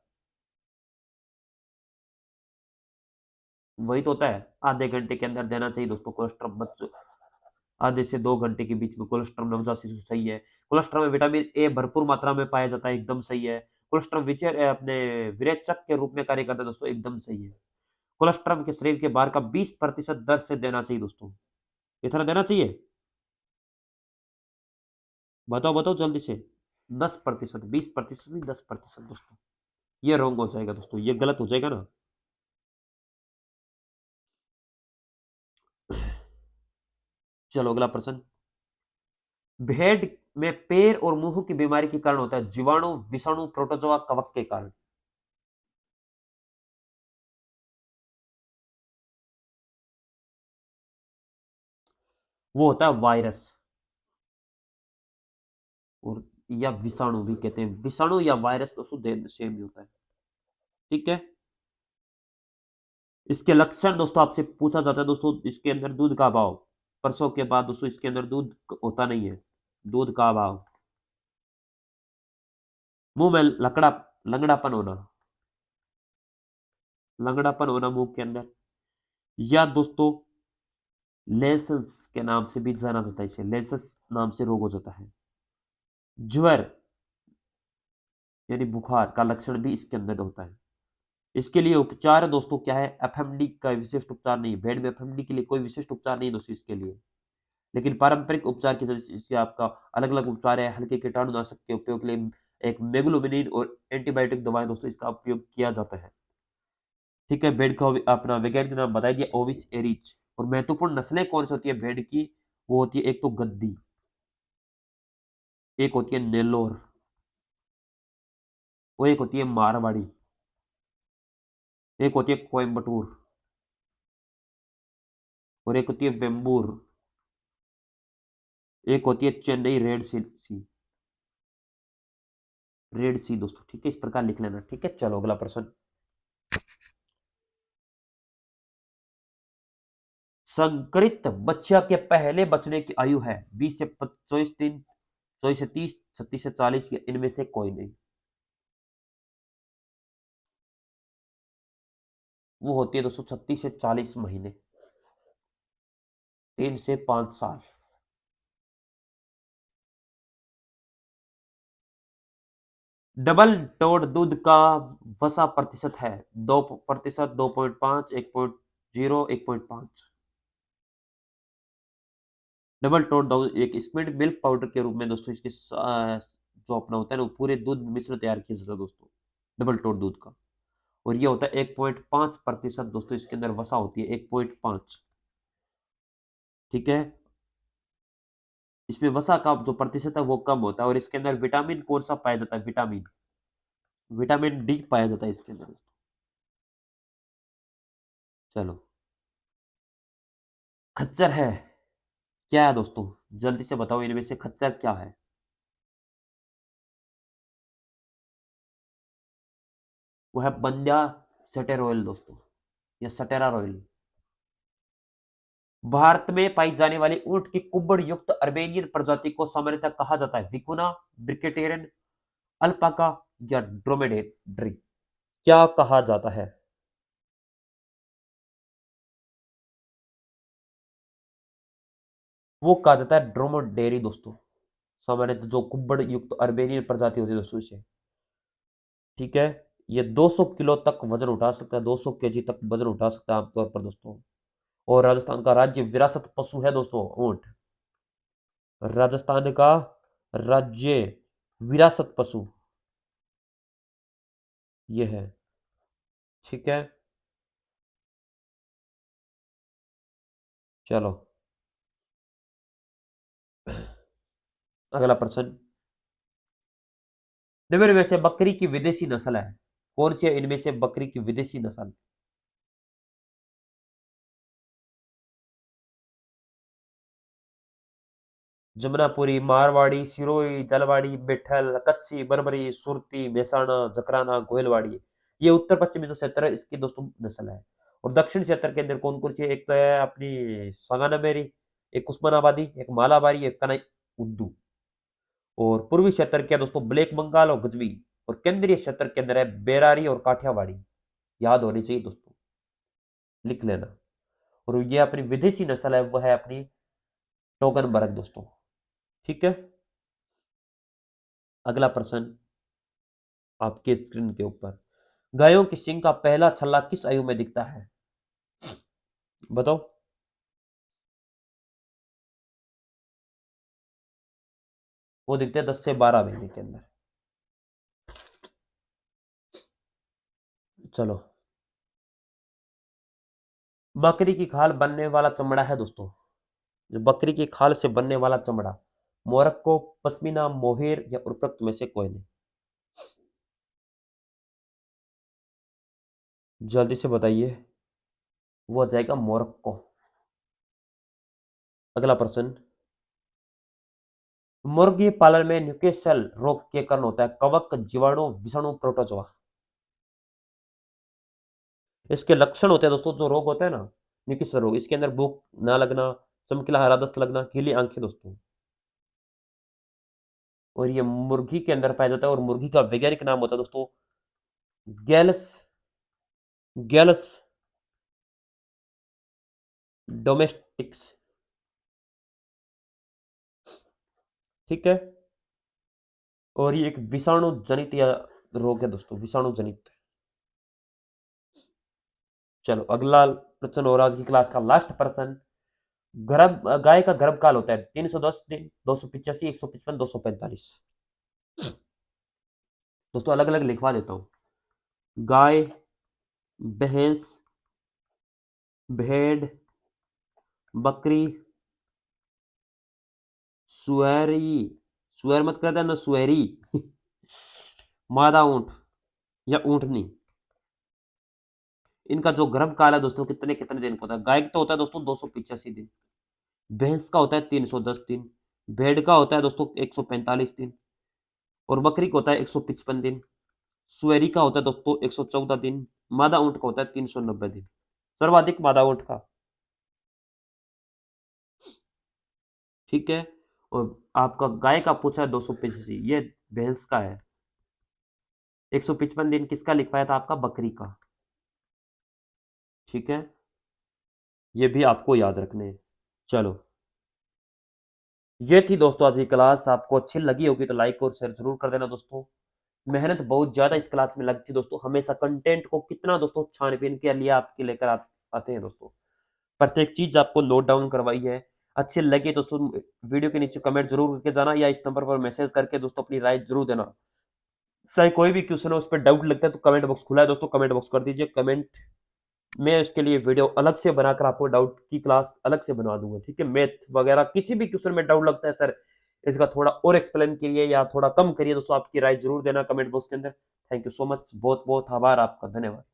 वही तो होता है, आधे घंटे के अंदर देना चाहिए दोस्तों कोलेस्ट्रॉम बच्चों, आधे से 2 घंटे के बीच में कोलेस्ट्रॉम नवजात शिशु सही है। कोलेस्ट्रॉम में विटामिन ए भरपूर मात्रा में पाया जाता है, एकदम सही है। कोलेस्ट्रॉम अपने विरेचक के रूप में कार्य करता है दोस्तों, एकदम सही है। कोलेस्ट्रॉम के शरीर के बाहर का 20% दर से देना चाहिए दोस्तों। कितना देना चाहिए? बताओ, बताओ जल्दी से। 10%, 20% नहीं, 10% दोस्तों। ये रॉन्ग हो जाएगा दोस्तों, ये गलत हो जाएगा ना। चलो अगला प्रश्न। भेड़ में पैर और मुंह की बीमारी के कारण होता है, जीवाणु, विषाणु, प्रोटोजोआ, कवक के कारण। वो होता है वायरस, और या विषाणु भी कहते हैं। विषाणु या वायरस दोस्तों सेम ही होता है। ठीक है। इसके लक्षण दोस्तों आपसे पूछा जाता है दोस्तों, इसके अंदर दूध का अभाव। प्रसव के बाद दोस्तों इसके अंदर दूध होता नहीं है, दूध का अभाव। मुंह में लंगड़ापन होना, लंगड़ापन होना मुंह के अंदर। या दोस्तों लेंसस के नाम से भी जाना जाता है, इसे लेंसस नाम से रोग हो जाता है। ज्वर यानी बुखार का लक्षण भी इसके अंदर होता है। इसके लिए उपचार दोस्तों क्या है? एफएमडी का विशिष्ट उपचार नहीं, भेड़ में एफएमडी के लिए कोई विशिष्ट उपचार नहीं दोस्तों इसके लिए। लेकिन पारंपरिक उपचार की जैसे इसके आपका अलग अलग उपचार है। हल्के कीटाणुनाशक के उपयोग के लिए एक मेगलोबिनिन और एंटीबायोटिक दवाएं दोस्तों इसका उपयोग किया जाता है। ठीक है। भेड़ का अपना वैज्ञानिक नाम बता दिया, ओविस एरिच। और महत्वपूर्ण नस्लें कौन सी होती है भेड़ की? वो होती है एक तो गद्दी, एक होती है नेलोर, और एक होती है मारवाड़ी, एक होती है कोयम्बटूर, और एक होती है वेम्बूर, एक होती है चेन्नई रेड सी दोस्तों। ठीक है, इस प्रकार लिख लेना। ठीक है। चलो अगला प्रश्न। संकरित बच्चा के पहले बचने की आयु है 20 से 24 दिन, 24 से 30, 36 से 40, या इनमें से कोई नहीं। वो होती है दोस्तों 36 से 40 महीने, 3 से 5 साल। डबल टोड दूध का वसा प्रतिशत है 2%, 2.5, 1.0, 1.5। डबल टोड एक स्किम्ड मिल्क पाउडर के रूप में दोस्तों इसके जो अपना होता है ना, वो पूरे दूध मिश्रण तैयार किया जाता है दोस्तों, डबल टोड दूध का। और ये होता है 1.5% दोस्तों, इसके अंदर वसा होती है 1.5। ठीक है। इसमें वसा का जो प्रतिशत है वो कम होता है। और इसके अंदर विटामिन कौन सा पाया जाता है? विटामिन, विटामिन डी पाया जाता है इसके अंदर। चलो, खच्चर है क्या है दोस्तों? जल्दी से बताओ, इनमें से खच्चर क्या है? वो है बंध्या सटेरोइल दोस्तों, या सटेरा रॉयल। भारत में पाई जाने वाली ऊंट की कुब्बड़ युक्त अर्मेनियन प्रजाति को सामान्यतः कहा जाता है विकुना, ब्रिकेटेरियन, अल्पाका, या ड्रोमेडेरी। क्या कहा जाता है? वो कहा जाता है ड्रोमेडेरी दोस्तों, सामान्यतः जो कुब्बड़ युक्त अर्मेनियन प्रजाति होती है दोस्तों इसे। ठीक है। ये 200 किलो तक वजन उठा सकता है, 200 केजी तक वजन उठा सकता है आमतौर पर दोस्तों। और राजस्थान का राज्य विरासत पशु है दोस्तों ऊंट। राजस्थान का राज्य विरासत पशु ये है। ठीक है। चलो अगला प्रश्न। निम्न में से बकरी की विदेशी नस्ल है कौन सी है? इनमें से बकरी की विदेशी नस्ल। जमुनापुरी, मारवाड़ी, सिरोही, जलवाड़ी, बिठल, कच्छी, बरबरी, सुरती, मेहसाणा, जकराना, गोयलवाड़ी। ये उत्तर पश्चिमी जो क्षेत्र है इसकी दोस्तों नस्ल है। और दक्षिण क्षेत्र के अंदर कौन कौन सी है? एक तो है अपनी सांगानेरी, एक उस्मानाबादी, एक मालाबारी, एक कनाई उर्दू। और पूर्वी क्षेत्र के दोस्तों ब्लैक बंगाल और गजवी। और केंद्रीय क्षेत्र के अंदर है बेरारी और काठियावाड़ी। याद होनी चाहिए दोस्तों, लिख लेना। और ये अपनी विदेशी नस्ल है, वो है अपनी टोगनबर्ग दोस्तों। ठीक है। अगला प्रश्न। आपके स्क्रीन के ऊपर। गायों के सींग का पहला छल्ला किस आयु में दिखता है? बताओ। वो दिखते हैं 10 से 12 महीने के अंदर। चलो। बकरी की खाल बनने वाला चमड़ा है दोस्तों, जो बकरी की खाल से बनने वाला चमड़ा, मोरक्को, पश्मीना, मोहेर या उपरोक्त में से कोई नहीं। जल्दी से बताइए। वो आ जाएगा मोरक्को। अगला प्रश्न। मुर्गी पालन में न्यूकेसल रोग के कारण होता है कवक, जीवाणु, विषाणु, प्रोटोजोआ। इसके लक्षण होते हैं दोस्तों, जो रोग होता है ना, न्यूकेसल रोग, इसके अंदर भूख ना लगना, चमकीला हरा दस्त लगना, गीली आंखें दोस्तों। और ये मुर्गी के अंदर पाया जाता है, और मुर्गी का वैज्ञानिक नाम होता है दोस्तों गैलस गैलस डोमेस्टिक्स। ठीक है। और ये एक विषाणु जनित या रोग है दोस्तों, विषाणु जनित। चलो अगला प्रश्न, और आज की क्लास का लास्ट प्रश्न। गर्भ गाय का गर्भकाल होता है 310 दिन, 285, 155, 245। दोस्तों अलग अलग लिखवा देता हूं। गाय, भैंस, भेड़, बकरी, सुअरी, सुअर मत कर देना, सुअरी मादा ऊंट या ऊंटनी, इनका जो गर्भ काल है दोस्तों कितने कितने दिन का होता है? गाय का तो होता है दोस्तों 285 दिन, भैंस का होता है 310 दिन, भेड़ का होता है दोस्तों 145 दिन, और बकरी का होता है 155 दिन, सुअरी का होता है दोस्तों 114 दिन, मादा ऊंट का होता है 390 दिन। सर्वाधिक मादा ऊंट का। ठीक है। और आपका गाय का पूछा है 285, ये भैंस का है। 155 दिन किसका लिखवाया था? आपका बकरी का। ठीक है। ये भी आपको याद रखने हैं। चलो, ये थी दोस्तों आज की क्लास। आपको अच्छी लगी होगी तो लाइक और शेयर जरूर कर देना दोस्तों। मेहनत बहुत ज्यादा इस क्लास में लगती है दोस्तों, हमेशा कंटेंट को कितना दोस्तों छानबीन के लिए आपके लेकर आते हैं दोस्तों। प्रत्येक चीज आपको नोट डाउन करवाई है। अच्छी लगी दोस्तों, वीडियो के नीचे कमेंट जरूर करके जाना, या इस नंबर पर मैसेज करके दोस्तों अपनी राय जरूर देना। चाहे कोई भी क्वेश्चन हो, उस पर डाउट लगता है तो कमेंट बॉक्स खुला है दोस्तों, कमेंट बॉक्स कर दीजिए कमेंट। मैं इसके लिए वीडियो अलग से बनाकर आपको डाउट की क्लास अलग से बना दूंगा। ठीक है। मैथ वगैरह किसी भी क्वेश्चन में डाउट लगता है सर, इसका थोड़ा और एक्सप्लेन करिए या थोड़ा कम करिए दोस्तों, आपकी राय जरूर देना कमेंट बॉक्स के अंदर। थैंक यू सो मच, बहुत बहुत आभार आपका, धन्यवाद।